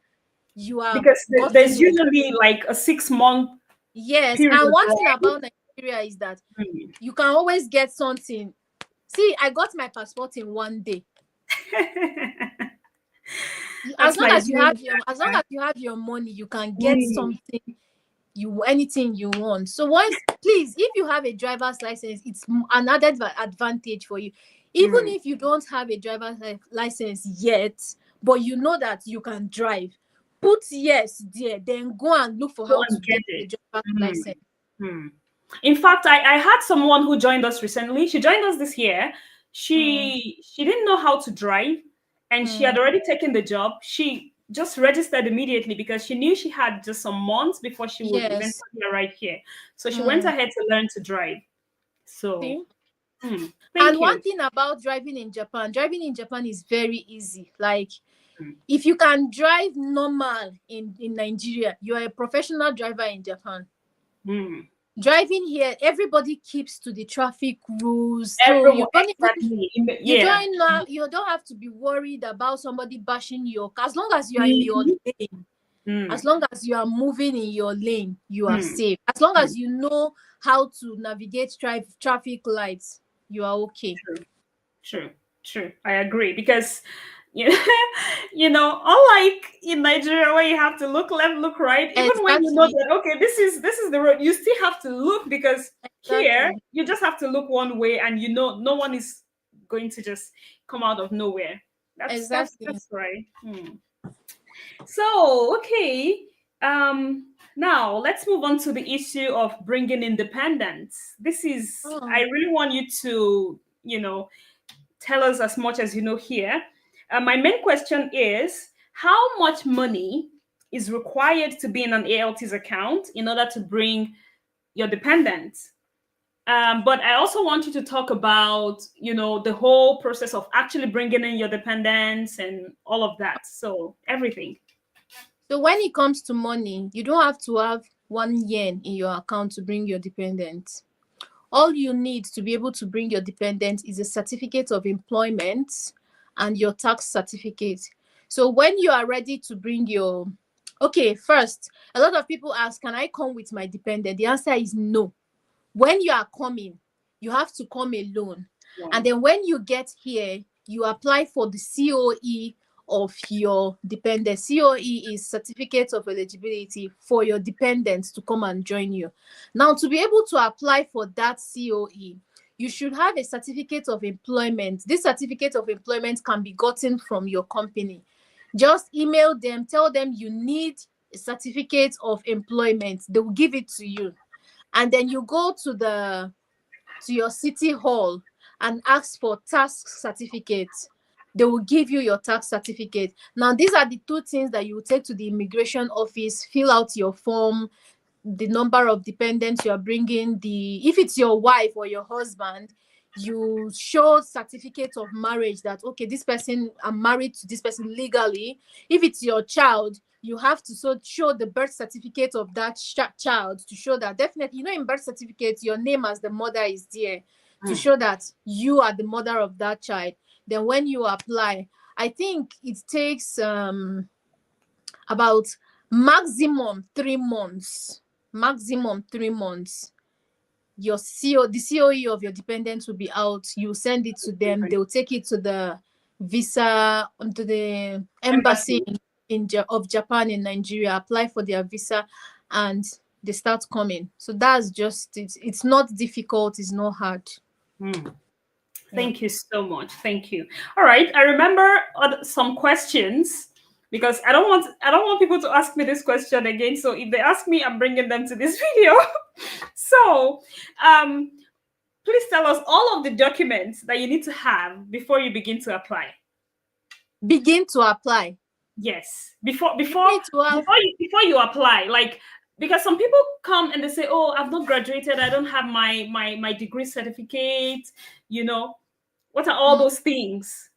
you are, because there's usually like a 6-month period. And one thing about Nigeria is that you can always get something. See, I got my passport in one day. As long as you have your money, you can get something, anything you want. So once, please, if you have a driver's license, it's an added advantage for you. Even if you don't have a driver's license yet, but you know that you can drive, put yes there, then go and look for how to get a driver's license. In fact, I had someone who joined us recently. She joined us this year. She didn't know how to drive, and she had already taken the job. She just registered immediately because she knew she had just some months before she would eventually arrive here. So she went ahead to learn to drive. So and one thing about driving in Japan is very easy. Like, if you can drive normal in Nigeria, you are a professional driver in Japan. Driving here, everybody keeps to the traffic rules. So you don't have to be worried about somebody bashing your car. As long as you are in your lane, as long as you are moving in your lane, you are safe. As long as you know how to navigate traffic lights, you are okay. True. I agree, because unlike in Nigeria where you have to look left, look right, even when you know that, okay, this is the road, you still have to look, because here you just have to look one way, and no one is going to just come out of nowhere. That's right. So, okay. Now let's move on to the issue of bringing independence. This is, I really want you to, tell us as much as you know here. My main question is, how much money is required to be in an ALT's account in order to bring your dependents? But I also want you to talk about, the whole process of actually bringing in your dependents and all of that. So everything. So when it comes to money, you don't have to have 1 yen in your account to bring your dependents. All you need to be able to bring your dependent is a certificate of employment and your tax certificate. So when you are ready to bring your, first, a lot of people ask, can I come with my dependent? The answer is no. When you are coming, you have to come alone. Wow. And then when you get here, you apply for the COE of your dependent. COE is certificate of eligibility for your dependents to come and join you. Now, to be able to apply for that COE, you should have a certificate of employment. This certificate of employment can be gotten from your company. Just email them, tell them you need a certificate of employment. They will give it to you. And then you go to your city hall and ask for tax certificate. They will give you your tax certificate. Now, these are the two things that you will take to the immigration office, fill out your form, the number of dependents you are bringing, if it's your wife or your husband, you show certificate of marriage that, okay, this person, I'm married to this person legally. If it's your child, you have to show the birth certificate of that child to show that definitely, in birth certificate, your name as the mother is there to show that you are the mother of that child. Then when you apply, I think it takes about maximum 3 months. Your the COE of your dependents will be out. You send it to them. They'll take it to the visa, to the embassy of Japan in Nigeria, apply for their visa, and they start coming. So that's just it. It's not difficult. It's not hard. Thank you so much. Thank you. All right. I remember some questions, because I don't want people to ask me this question again. So if they ask me, I'm bringing them to this video. So please tell us all of the documents that you need to have before you begin to apply. Begin to apply. Yes. Before you apply, like, because some people come and they say, oh, I've not graduated, I don't have my degree certificate, what are all those things?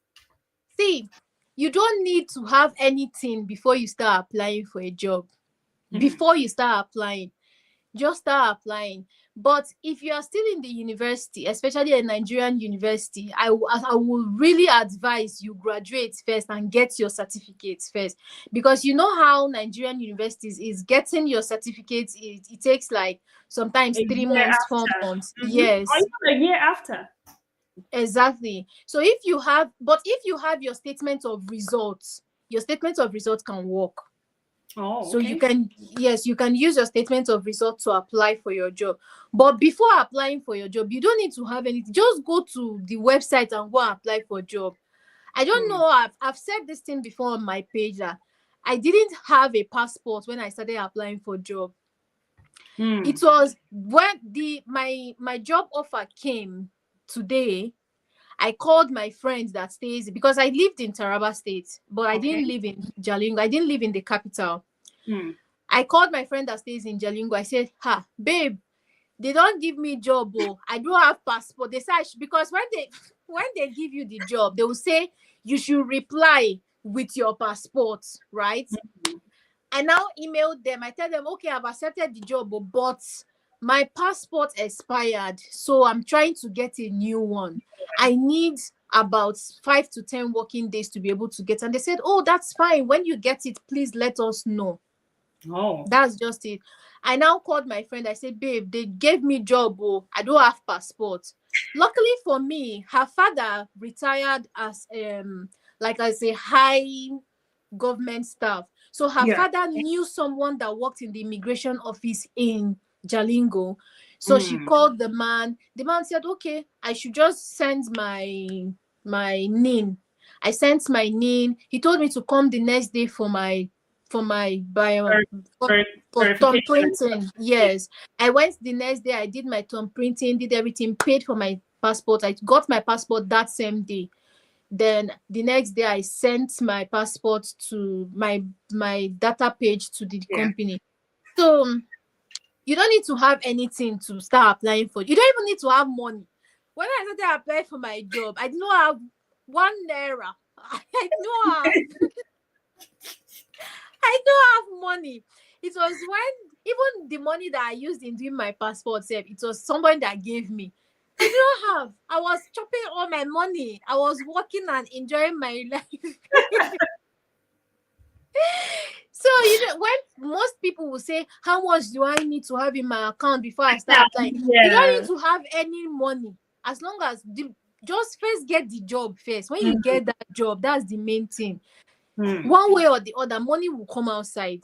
See, you don't need to have anything before you start applying for a job. Before you start applying, just start applying. But if you are still in the university, especially a Nigerian university, I will really advise you graduate first and get your certificates first, because you know how Nigerian universities is getting your certificates. It takes like sometimes 3 months, 4 months. Yes, or even a year after. Exactly. So if you have your statement of results, your statement of results can work. Oh, so okay. you can use your statement of results to apply for your job. But before applying for your job, you don't need to have anything. Just go to the website and go and apply for a job. I don't know, I've said this thing before on my page that I didn't have a passport when I started applying for a job. It was when my job offer came today. I called my friend that stays, because I lived in Taraba State, but I didn't live in Jalingo. I didn't live in the capital. I called my friend that stays in Jalingo. I said, babe, they don't give me job. Oh, I don't have passport. They say, because when they give you the job, they will say you should reply with your passport, right? I now emailed them. I tell them, okay, I've accepted the job, but my passport expired, so I'm trying to get a new one. I need about 5 to 10 working days to be able to get. And they said, oh, that's fine. When you get it, please let us know. Oh, that's just it. I now called my friend. I said, babe, they gave me job. Oh, I don't have passport. Luckily for me, her father retired as like I say, high government staff. So her father knew someone that worked in the immigration office in Jalingo. So she called the man. The man said, okay, I should just send my NIN. I sent my NIN. He told me to come the next day for my thumb printing. Yes. I went the next day. I did my thumb printing, did everything, paid for my passport. I got my passport that same day. Then the next day I sent my passport to my data page to the company. So you don't need to have anything to start applying for. You don't even need to have money. When I started applying for my job, I did not have 1 naira. I don't have money. It was when even the money that I used in doing my passport, it was somebody that gave me. I don't have. I was chopping all my money. I was working and enjoying my life. So when most people will say, how much do I need to have in my account before I start applying? You don't need to have any money. As long as just first get the job first. When you get that job, that's the main thing. One way or the other, money will come outside.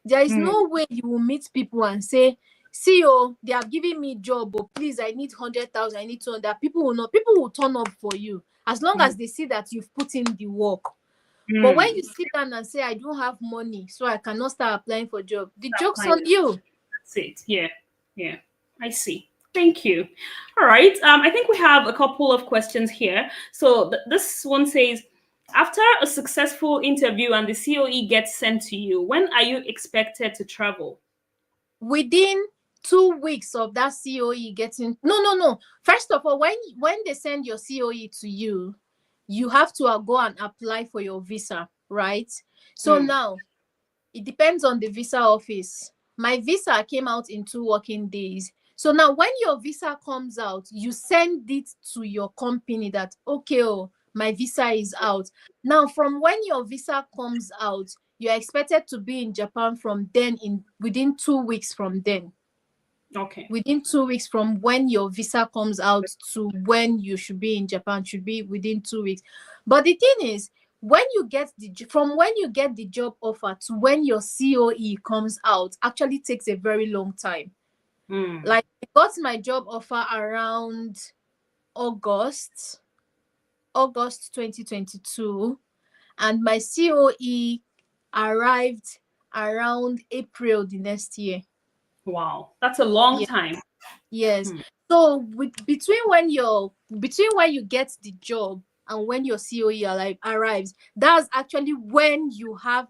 There is no way you will meet people and say, CEO, they have given me job, but please, I need 100,000, I need 200. People will turn up for you as long as they see that you've put in the work. But when you sit down and say, I don't have money, so I cannot start applying for job, the joke's on you. That's it. Yeah. I see. Thank you. All right. I think we have a couple of questions here. So this one says, after a successful interview and the COE gets sent to you, when are you expected to travel? Within 2 weeks of that COE getting no. First of all, when they send your COE to you, you have to go and apply for your visa, right? So now it depends on the visa office. My visa came out in 2 working days. So now when your visa comes out, you send it to your company that, okay, my visa is out. Now, from when your visa comes out, you're expected to be in Japan from then within 2 weeks from then. Okay. Within 2 weeks from when your visa comes out to when you should be in Japan should be within 2 weeks. But the thing is, when you get the job offer to when your COE comes out, actually takes a very long time. Like, I got my job offer around August 2022, and my COE arrived around April the next year. Wow, that's a long time. Yes. So between when you get the job and when your COE arrives, that's actually when you have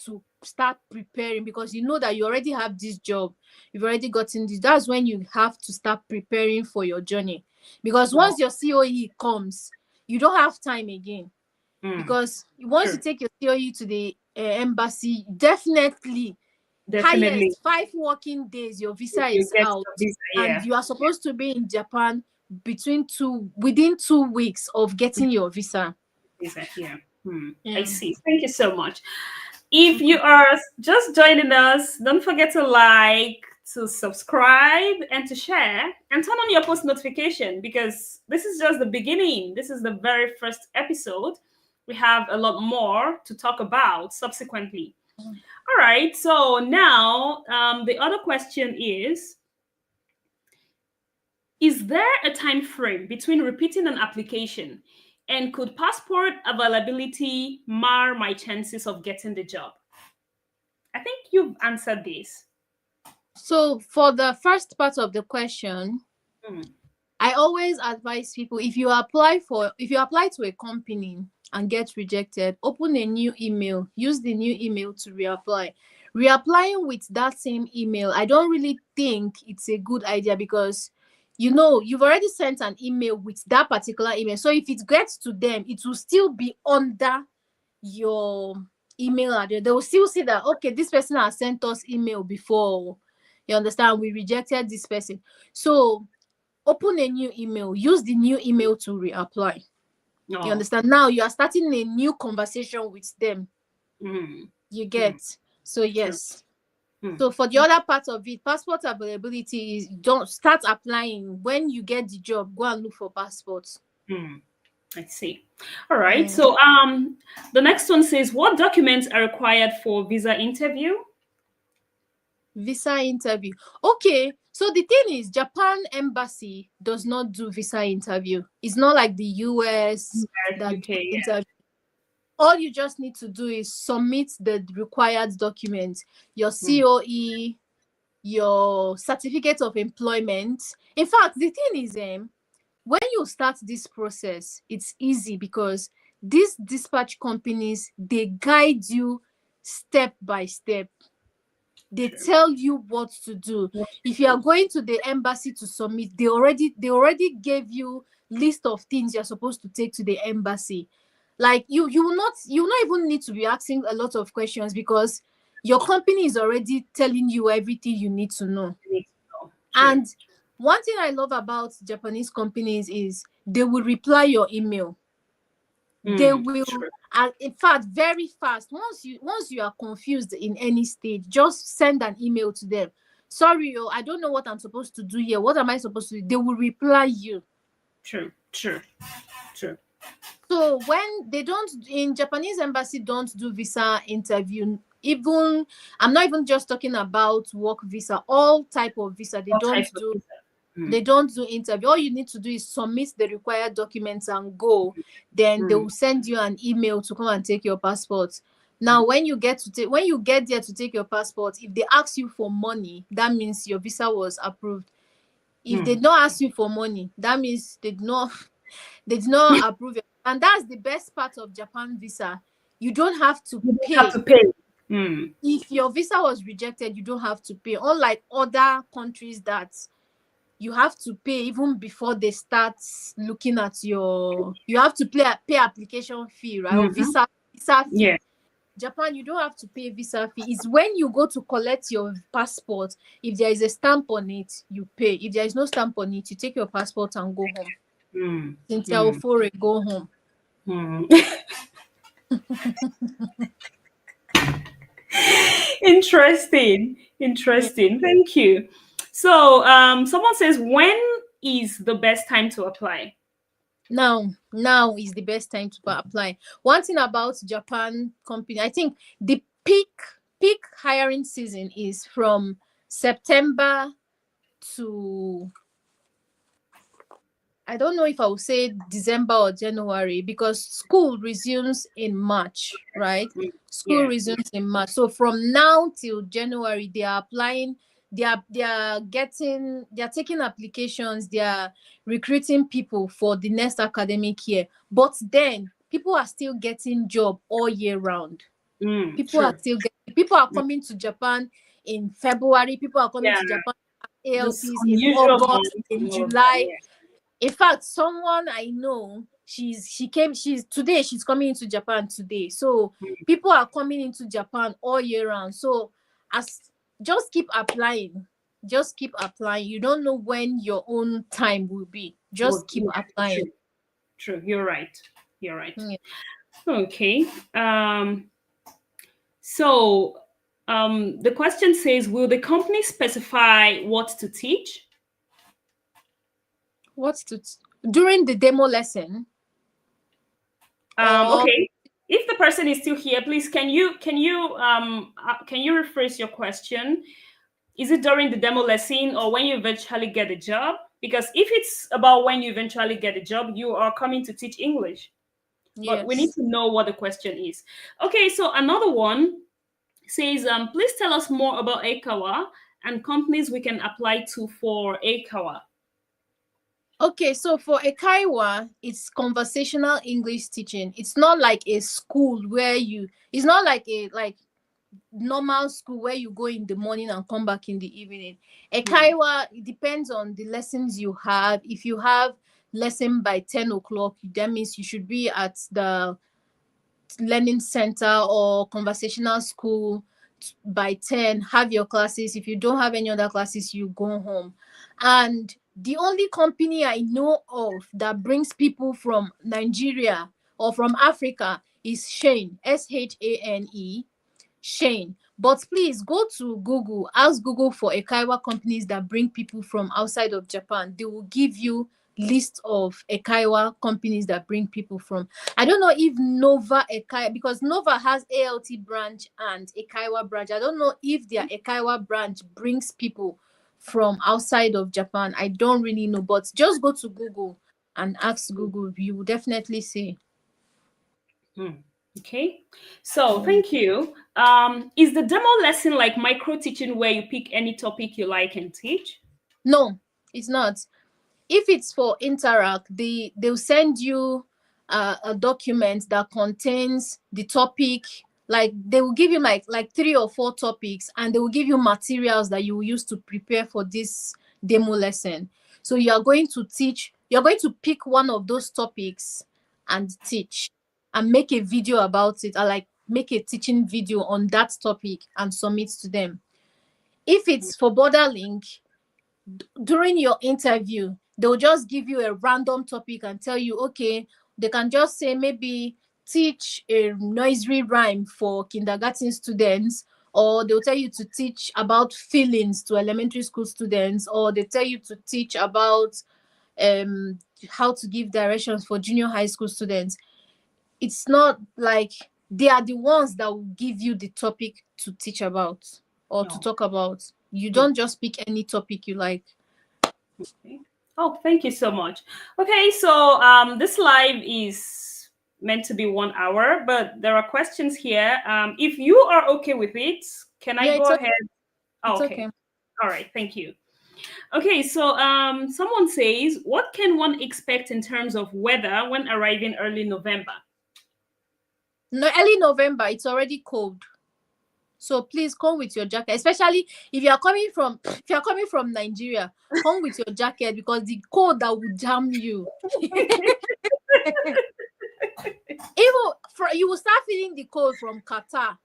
to start preparing, because you know that you already have this job, you've already gotten this. That's when you have to start preparing for your journey, because once your COE comes, you don't have time again. Because once you take your COE to the embassy, definitely highest 5 working days your visa is out, and you are supposed to be in Japan within 2 weeks of getting your visa. I see. Thank you so much. If you are just joining us, don't forget to like, to subscribe, and to share, and turn on your post notification, because this is just the beginning. This is the very first episode. We have a lot more to talk about subsequently. All right. So now the other question is there a time frame between repeating an application, and could passport availability mar my chances of getting the job? I think you've answered this. So for the first part of the question, I always advise people, if you apply to a company and get rejected, open a new email, use the new email to reapply. Reapplying with that same email, I don't really think it's a good idea, because you've already sent an email with that particular email. So if it gets to them, it will still be under your email address. They will still see that, okay, this person has sent us email before. You understand? We rejected this person. So open a new email, use the new email to reapply. You understand? Now you are starting a new conversation with them. You get? So yes. So for the other part of it, passport availability is, don't start applying. When you get the job, go and look for passports. I see. All right. So the next one says, what documents are required for visa interview? Visa interview. Okay. So the thing is, Japan embassy does not do visa interview. It's not like the US that UK, interview. All you just need to do is submit the required documents, your COE, your certificate of employment. In fact, the thing is, when you start this process, it's easy, because these dispatch companies, they guide you step by step. They tell you what to do. If you are going to the embassy to submit, they already gave you list of things you're supposed to take to the embassy. Like, you will not even need to be asking a lot of questions, because your company is already telling you everything you need to know. And one thing I love about Japanese companies is they will reply your email. They will, and in fact, very fast. Once you are confused in any stage, just send an email to them. Sorry, I don't know what I'm supposed to do here. What am I supposed to do? They will reply you. True. So when they don't, in Japanese embassy don't do visa interview Even I'm not even just talking about work visa, all type of visa. They All don't types of do visa. they don't do interview. All you need to do is submit the required documents and go. Then they Mm. will send you an email to come and take your passport. Now, when you get there to take your passport, if they ask you for money, that means your visa was approved. If they Mm. don't ask you for money, that means they did not approve it. And that's the best part of Japan visa. You don't have to You don't have pay. to pay. Mm. If your visa was rejected, you don't have to pay. Unlike other countries that you have to pay even before they start looking at you have to pay application fee, right? Or Mm-hmm. visa fee. Yeah. Japan, you don't have to pay visa fee. It's when you go to collect your passport, if there is a stamp on it, you pay. If there is no stamp on it, you take your passport and go home. Mm. Cynthia Mm. Ofore, go home. Mm. Interesting. Yeah. Interesting. Thank you. So, someone says, when is the best time to apply? Now is the best time to apply. One thing about Japan company, I think the peak hiring season is from September to, I don't know if I would say December or January, because school resumes in March, right? Mm. School Yeah. resumes in March. So from now till January, they are applying, they are taking applications, they are recruiting people for the next academic year. But then people are still getting job all year round. Mm. People are True. still people are Mm. coming to Japan in February, people are coming Yeah. to Japan This ALTs in unusual August, month in and all of that. July. Yeah. In fact, someone I know, she's coming into Japan today. So Mm. people are coming into Japan all year round. So as just keep applying. Just keep applying. You don't know when your own time will be. Well, Just keep yeah. applying. True. True. You're right. You're right. Yeah. Okay. So, the question says, will the company specify what to teach? What's to during the demo lesson or Okay. If the person is still here, please can you rephrase your question? Is it during the demo lesson or when you eventually get a job? Because if it's about when you eventually get a job, you are coming to teach English. But we need yes. to know what the question is. Okay, so another one says, please tell us more about Eikaiwa and companies we can apply to for Eikaiwa. Okay, so for Eikaiwa, it's conversational English teaching. It's not like a school where it's not like a normal school where you go in the morning and come back in the evening. Hmm. Eikaiwa, it depends on the lessons you have. If you have lesson by 10 o'clock, that means you should be at the learning center or conversational school by 10, have your classes. If you don't have any other classes, you go home. And the only company I know of that brings people from Nigeria or from Africa is Shane, Shane, Shane. But please go to Google, ask Google for Eikaiwa companies that bring people from outside of Japan. They will give you list of Eikaiwa companies that bring people from. I don't know if Nova Eikaiwa, because Nova has ALT branch and Eikaiwa branch. I don't know if their Eikaiwa branch brings people from outside of Japan. I don't really know, but just go to Google and ask Google. You will definitely see. Hmm. Okay, so Mm. thank you. Is the demo lesson like micro teaching where you pick any topic you like and teach? No, it's not. If it's for Interact, they'll send you a document that contains the topic. Like they will give you like 3 or 4 topics, and they will give you materials that you will use to prepare for this demo lesson. So you're going to pick one of those topics and teach and make a video about it, or like make a teaching video on that topic and submit to them. If it's for border link, during your interview, they'll just give you a random topic and tell you, okay, they can just say maybe teach a nursery rhyme for kindergarten students, or they'll tell you to teach about feelings to elementary school students, or they tell you to teach about how to give directions for junior high school students. It's not like they are the ones that will give you the topic to teach about or to No. talk about. You don't just pick any topic you like. Okay. Oh, thank you so much. Okay, so this live is meant to be 1 hour, but there are questions here. If you are okay with it, can I Yeah, it's go okay. ahead? Oh, It's okay. okay. All right, thank you. Okay, so someone says, what can one expect in terms of weather when arriving early November? No, early November, it's already cold. So please come with your jacket, especially if you are coming from Nigeria. Come with your jacket because the cold that will jam you. Even you will start feeling the cold from Qatar.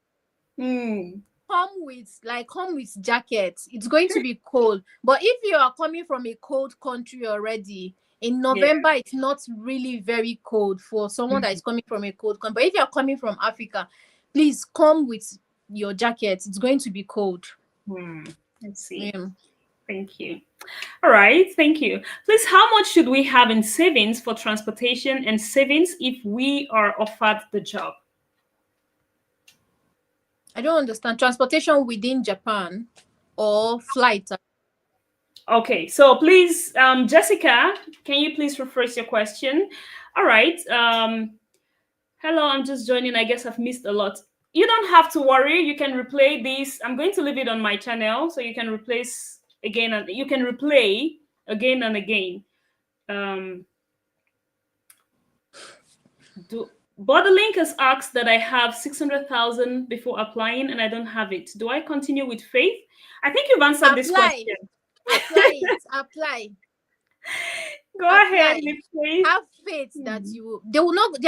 Hmm. Come with jackets. It's going to be cold. But if you are coming from a cold country already, in Yeah. November it's not really very cold for someone that is coming from a cold country. But if you are coming from Africa, please come with your jacket. It's going to be cold. Let's see. Yeah. Thank you. All right, thank you. Please, how much should we have in savings for transportation and savings if we are offered the job? I don't understand. Transportation within Japan or flight? Okay, so please, Jessica, can you please rephrase your question? All right. Hello, I'm just joining. I guess I've missed a lot. You don't have to worry. You can replay this. I'm going to leave it on my channel, so you can replace again and you can replay again and again. But the link has asked that I have 600,000 before applying, and I don't have it. Do I continue with Faith? I think you've answered this Apply. question. Apply it. Apply. Go ahead Apply. with Faith. Have faith that they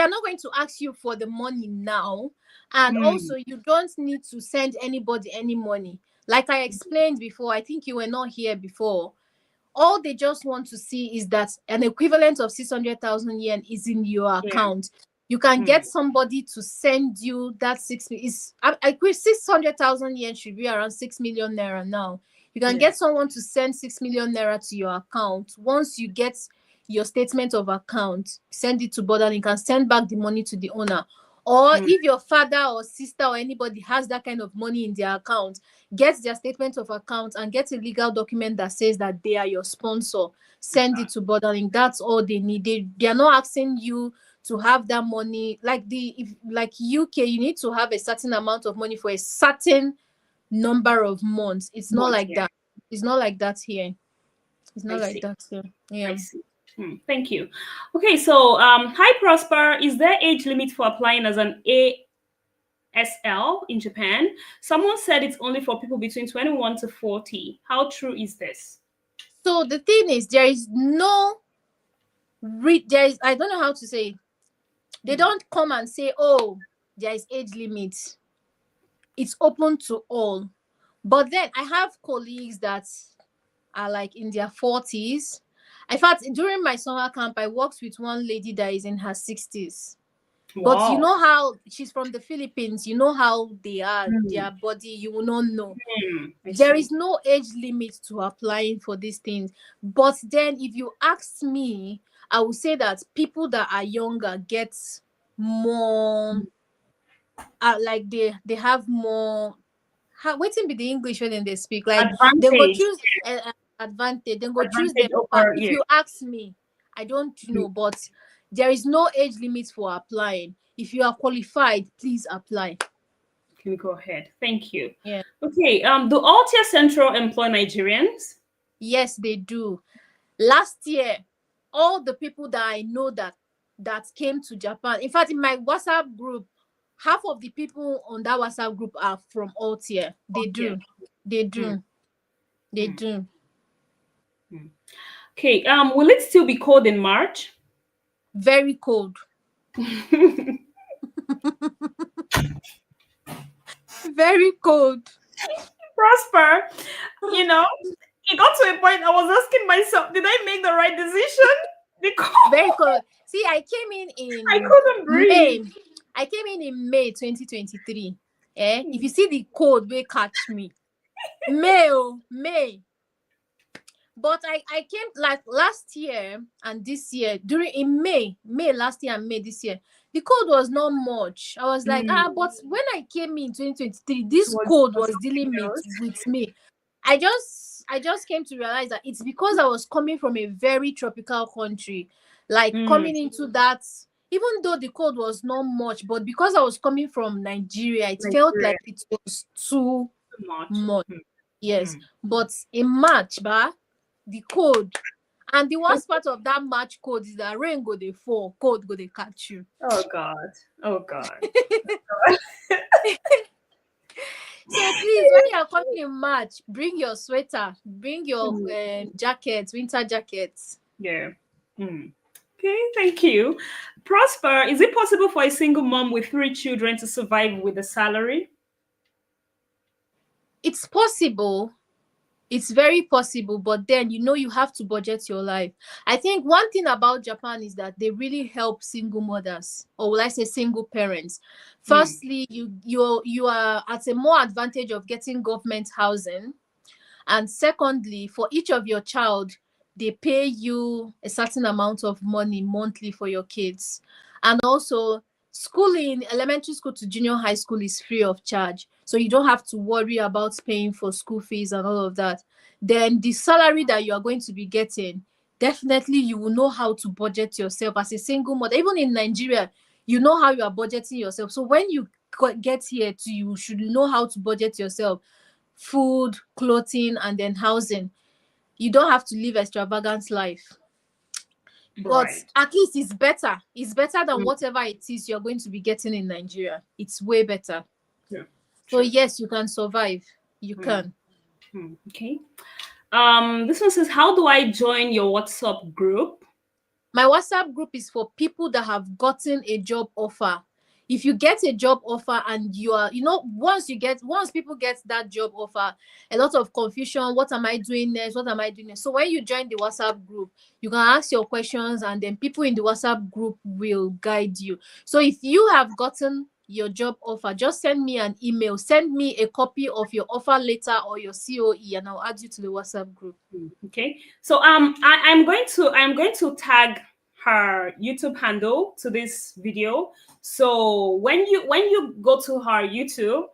are not going to ask you for the money now. And also you don't need to send anybody any money. Like I explained before, I think you were not here before. All they just want to see is that an equivalent of 600,000 yen is in your Yeah. account. You can get somebody to send you that 600,000 yen should be around 6 million naira now. You can get someone to send 6 million naira to your account. Once you get your statement of account, send it to Borderlink and send back the money to the owner. Or if your father or sister or anybody has that kind of money in their account, get their statement of account and get a legal document that says that they are your sponsor. Send it to Borderlink. That's all they need. They are not asking you to have that money. Like UK, you need to have a certain amount of money for a certain number of months. It's not like that. It's not like that here. It's not like that here. Yeah. I see. Thank you. Okay, so hi Prosper. Is there age limit for applying as an ASL in Japan? Someone said it's only for people between 21 to 40. How true is this? So the thing is, there is I don't know how to say it. They don't come and say, oh, there is age limit. It's open to all. But then I have colleagues that are like in their 40s. In fact, during my summer camp, I worked with one lady that is in her 60s. But you know how she's from the Philippines, you know how they are, their body, you will not know. There is no age limit to applying for these things. But then if you ask me, I would say that people that are younger get more, like they have more, waiting be the English when they speak, like they go choose advantage, then go choose them. But if you ask me, I don't know, but there is no age limit for applying. If you are qualified, please apply. Can we go ahead? Thank you. Yeah. Okay. Do Altia Central employ Nigerians? Yes, they do. Last year, all the people that I know that came to Japan, in fact, in my WhatsApp group, half of the people on that WhatsApp group are from Altia. They do. They do. They do. Okay. Will it still be cold in March? Very cold. Very cold. Prosper, it got to a point I was asking myself, did I make the right decision? Because very cold. See, I came in I couldn't breathe. May. I came in May 2023. If you see the cold, will catch me. May. But I came like last year and this year in May last year and May this year. the code was not much. I was like, but when I came in 2023, this It code was was dealing something else. with me. I just came to realize that it's because I was coming from a very tropical country, like coming into that, even though the code was not much, but because I was coming from Nigeria, it felt like it was too much. Yes. But in March, the code, and the worst part of that March code is that rain go dey fall, code go dey catch you. Oh God. Oh God. So please, when you are coming in March, bring your sweater, bring your jackets, winter jackets. Yeah. Okay, thank you. Prosper, is it possible for a single mom with 3 children to survive with a salary? It's possible. It's very possible, but then you have to budget your life. I think one thing about Japan is that they really help single mothers, or will I say single parents. Firstly, you are at a more advantage of getting government housing, and secondly, for each of your child, they pay you a certain amount of money monthly for your kids. And also, schooling, elementary school to junior high school, is free of charge, so you don't have to worry about paying for school fees and all of that. Then the salary that you are going to be getting, definitely you will know how to budget yourself as a single mother. Even in Nigeria, you know how you are budgeting yourself. So when you get here too, you should know how to budget yourself: food, clothing, and then housing. You don't have to live extravagant life. But at least it's better. It's better than whatever it is you're going to be getting in Nigeria. It's way better. Yeah. So yes, you can survive. You can. Okay. This one says, how do I join your WhatsApp group? My WhatsApp group is for people that have gotten a job offer. If you get a job offer and you are, once people get that job offer, a lot of confusion. What am I doing next? What am I doing next? So when you join the WhatsApp group, you can ask your questions, and then people in the WhatsApp group will guide you. So if you have gotten your job offer, just send me an email. Send me a copy of your offer letter or your COE, and I'll add you to the WhatsApp group. Okay. So I'm going to tag her YouTube handle to this video. So when you go to her YouTube,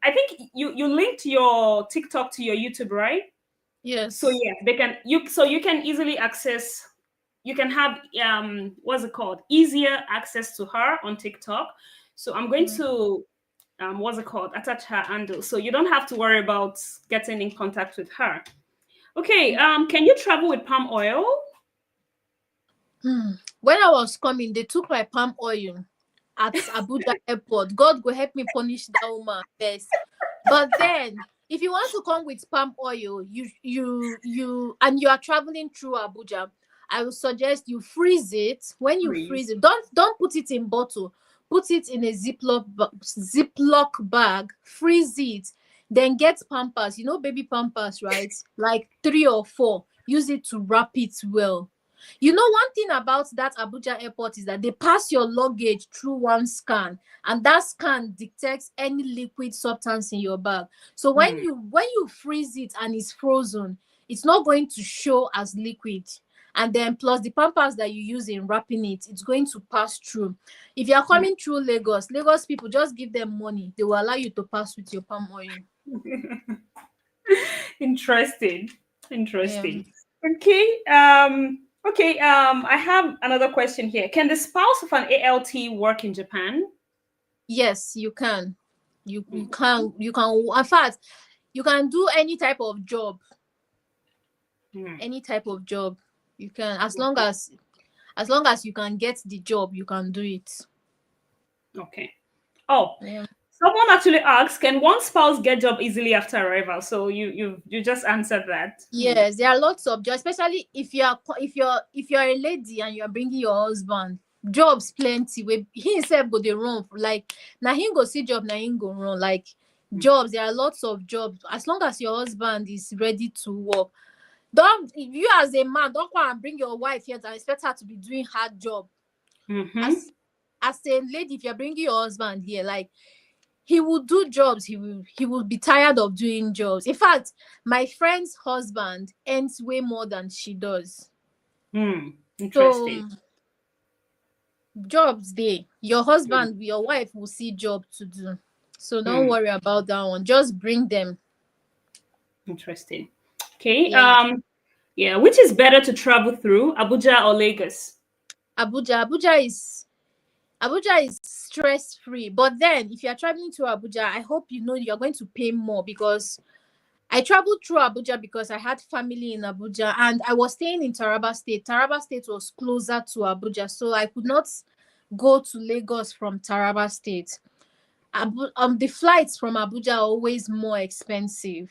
I think you linked your TikTok to your YouTube, right? Yes. So yeah, you can easily access. You can have what's it called? Easier access to her on TikTok. So I'm going to attach her handle, so you don't have to worry about getting in contact with her. Okay. Can you travel with palm oil? When I was coming, they took my palm oil at Abuja airport. God go help me punish that woman first. But then, if you want to come with palm oil, and you are traveling through Abuja, I would suggest you freeze it. When you freeze it, don't put it in bottle. Put it in a Ziploc bag. Freeze it. Then get Pampers. Baby Pampers, right? Like 3 or 4. Use it to wrap it well. One thing about that Abuja airport is that they pass your luggage through one scan, and that scan detects any liquid substance in your bag. So when you freeze it and it's frozen, it's not going to show as liquid. And then plus the Pampers that you use in wrapping it, it's going to pass through. If you are coming through Lagos people, just give them money. They will allow you to pass with your palm oil. Interesting. Okay. I have another question here. Can the spouse of an ALT work in Japan? Yes, you can. You can. In fact, you can do any type of job. Any type of job you can, as long as you can get the job, you can do it. Okay. Someone actually asked, can one spouse get job easily after arrival? So you just answered that. Yes, there are lots of jobs, especially if you're a lady and you're bringing your husband. Jobs plenty. He himself go dey run, like now he go see job, now he go run. Like jobs, there are lots of jobs. As long as your husband is ready to work. You as a man, don't come and bring your wife here and expect her to be doing hard job. As a lady, if you're bringing your husband here, like, he will do jobs. He will be tired of doing jobs. In fact, my friend's husband earns way more than she does. Interesting. Jobs day. Your husband, your wife will see job to do. So don't Hmm. worry about that one. Just bring them. Interesting. Okay. Yeah. Yeah. Which is better to travel through, Abuja or Lagos? Abuja. Abuja is stress free. But then if you're traveling to Abuja, I hope you know you're going to pay more, because I traveled through Abuja because I had family in Abuja and I was staying in Taraba State. Taraba State was closer to Abuja, so I could not go to Lagos from Taraba State. The flights from Abuja are always more expensive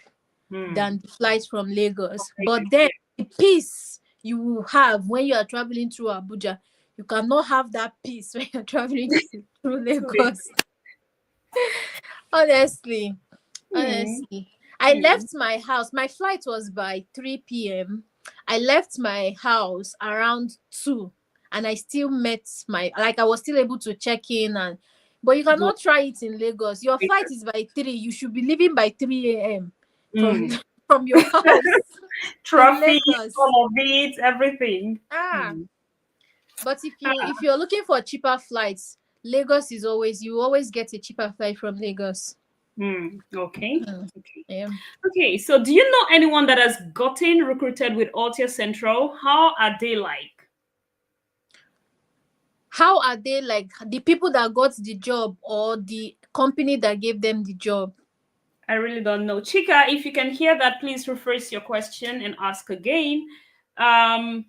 Hmm. than the flights from Lagos. But Lagos, then yeah. the peace you will have when you are traveling through Abuja, you cannot have that peace when you're traveling through To Lagos. Lagos. Honestly. Hmm. Honestly, I Hmm. left my house. My flight was by 3 p.m. I left my house around 2, and I still met my, like, I was still able to check in. And but you Go cannot try it in Lagos. Your flight Lagos. is by 3. You should be leaving by 3 a.m. from Hmm. from your house in Traffic, Lagos. all of it, everything. Ah, Hmm. but if you're looking for cheaper flights, Lagos is always, you always get a cheaper flight from Lagos. Okay. Hmm. Okay. Yeah. Okay. So, do you know anyone that has gotten recruited with Altia Central? How are they like? How are they like, the people that got the job or the company that gave them the job? I really don't know. Chika, if you can hear that, please rephrase your question and ask again. Um,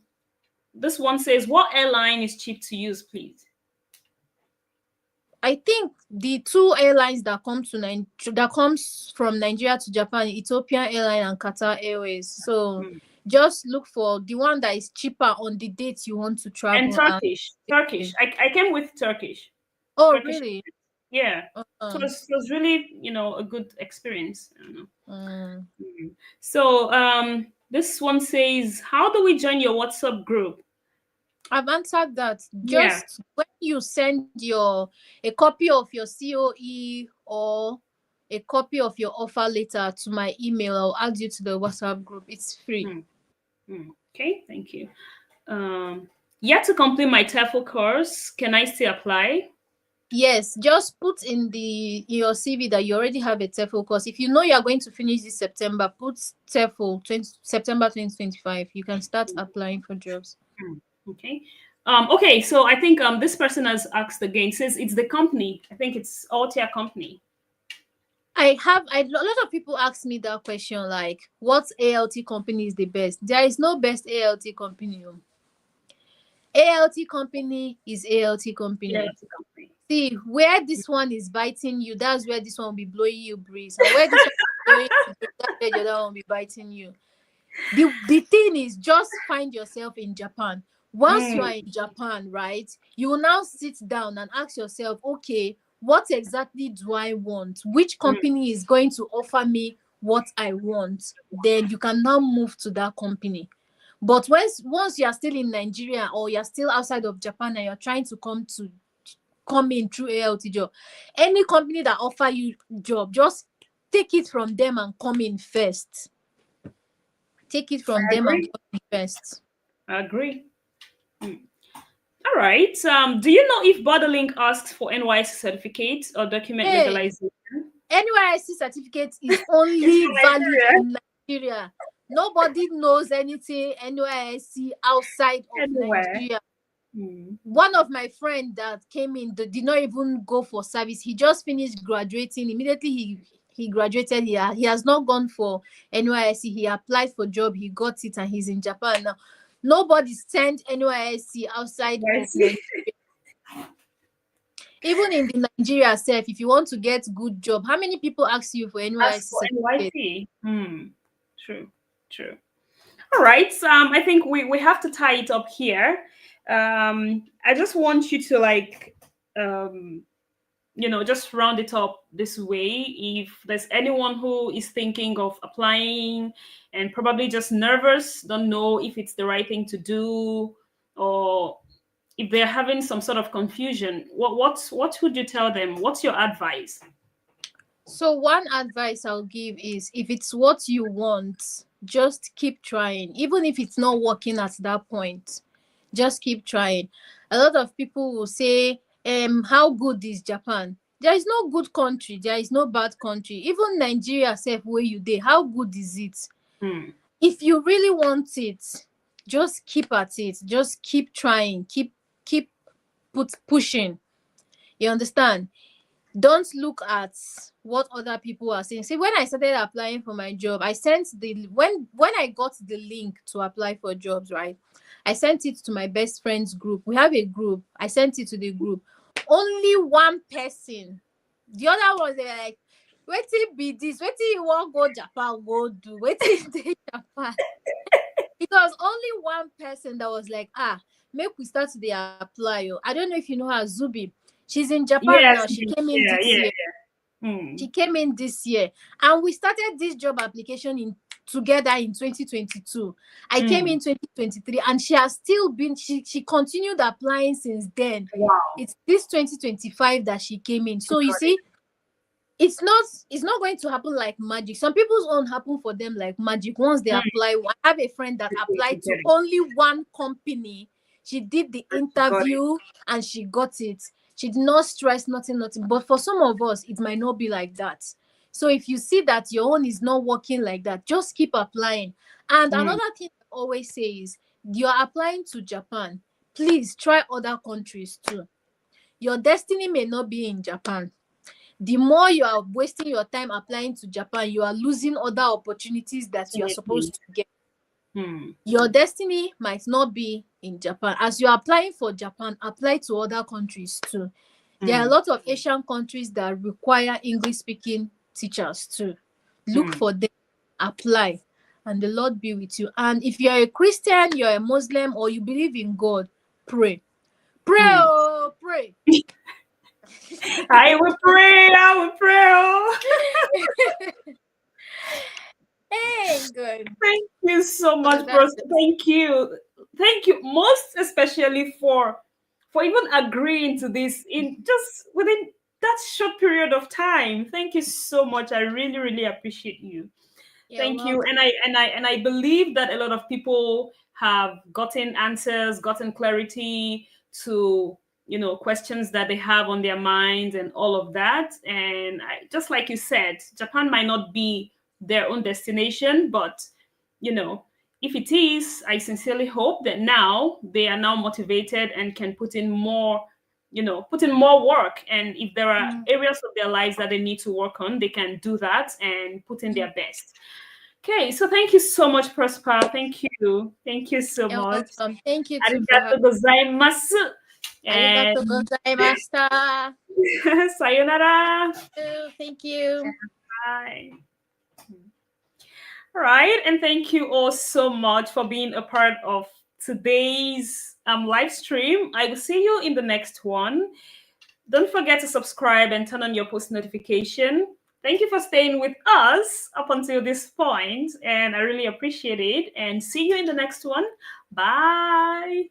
this one says, "What airline is cheap to use, please?" I think the two airlines that that comes from Nigeria to Japan, Ethiopian Airline and Qatar Airways. So Hmm. just look for the one that is cheaper on the date you want to And travel. And Turkish. Turkish. I came with Turkish. oh, Turkish. really? Yeah. Um, It was really, a good experience. I don't know. um, So this one says, how do we join your WhatsApp group? I've answered that. Yeah. Just when you send a copy of your COE or a copy of your offer letter to my email, I'll add you to the WhatsApp group. It's free. Hmm. Okay, thank you. Um, Yet to complete my TEFL course. Can I still apply? Yes, just put in your CV that you already have a TEFL course. If you know you are going to finish this September, put TEFL September 2025. You can start applying for jobs. Hmm. Okay. Okay, so I think this person has asked again. Says it's the company. I think it's Altia company. A lot of people ask me that question, like, what ALT company is the best? There is no best ALT company. ALT company is ALT Yeah, company. it's a company. See, where this one is biting you, that's where this one will be blowing you breeze. And where this one is blowing you breeze, that's where the other one will be biting you. The thing is, just find yourself in Japan. Once you Mm, are in Japan, right, you will now sit down and ask yourself, okay, what exactly do I want? Which mm, company is going to offer me what I want? Then you can now move to that company. But once you are still in Nigeria or you're still outside of Japan and you're trying to come in through ALT job, any company that offer you job, just take it from them and come in first. Take it from I them and agree. come in first. I agree. Mm. All right. Do you know if Borderlink asks for NYC certificate or document Hey, legalization? NYSC certificate is It's only for valid Nigeria. in Nigeria. Nobody knows anything NYSC outside of Anywhere. Nigeria. Mm. One of my friend that came in did not even go for service. He just finished graduating. Immediately he graduated. He has not gone for NYSC. He applied for job. He got it, and he's in Japan now. Nobody sent NYSC outside I of see. Nigeria. Even in the Nigeria self, if you want to get good job, how many people ask you for Ask NYSC for certificate? NYC. True. True. All right. I think we have to tie it up here. I just want you to um, just round it up this way. If there's anyone who is thinking of applying and probably just nervous, don't know if it's the right thing to do, or if they're having some sort of confusion, what would you tell them? What's your advice? So one advice I'll give is, if it's what you want, just keep trying. Even if it's not working at that point, Just keep trying. A lot of people will say, how good is Japan? There is no good country, there is no bad country. Even Nigeria self, where you dey, how good is it? If you really want it, just keep at it, just keep trying, keep pushing. You understand? Don't look at what other people are saying. See, when I started applying for my job, I sent the when I got the link to apply for jobs, right? I sent it to my best friends group. We have a group. I sent it to the group. Only one person. The other ones, they were like, wetin be this? Wetin you want go Japan go do? Wetin dey Japan? It was only one person that was like, make we start to dey apply. Oh. I don't know if you know her, Zubi. She's in Japan Yes. now. She came in this year. She came in this year, and we started this job application together in 2022. I came in 2023, and she has still been. She continued applying since then. Wow. It's this 2025 that she came in. So you see, it's not going to happen like magic. Some people's own happen for them like magic once they apply. I have a friend that applied to only one company. She did the interview and she got it. She did not stress, nothing. But for some of us, it might not be like that. So if you see that your own is not working like that, just keep applying. And another thing I always say is, you're applying to Japan. Please try other countries too. Your destiny may not be in Japan. The more you are wasting your time applying to Japan, you are losing other opportunities that you are supposed to get. Your destiny might not be in Japan. As you're applying for Japan, apply to other countries too. There are a lot of Asian countries that require English-speaking teachers too. Look for them, apply, and the Lord be with you. And if you're a Christian, you're a Muslim, or you believe in God, pray. Pray, oh, pray. I will pray. Oh. Hey, good. Thank you so much, bro. Thank you. Most especially for even agreeing to this in just within that short period of time. Thank you so much. I really, really appreciate you. Thank you. And I believe that a lot of people have gotten answers, gotten clarity to questions that they have on their minds and all of that. And just like you said, Japan might not be their own destination, but if it is, I sincerely hope that now they are now motivated and can put in more work. And if there are areas of their lives that they need to work on, they can do that and put in their best. Okay, so thank you so much, Prosper. Thank you so You're much. welcome. Thank you too. Arigatou gozaimasu. Arigatou gozaimashita. Sayonara. Thank you. Bye. All right, and thank you all so much for being a part of today's live stream. I will see you in the next one. Don't forget to subscribe and turn on your post notification. Thank you for staying with us up until this point, and I really appreciate it. And see you in the next one. Bye.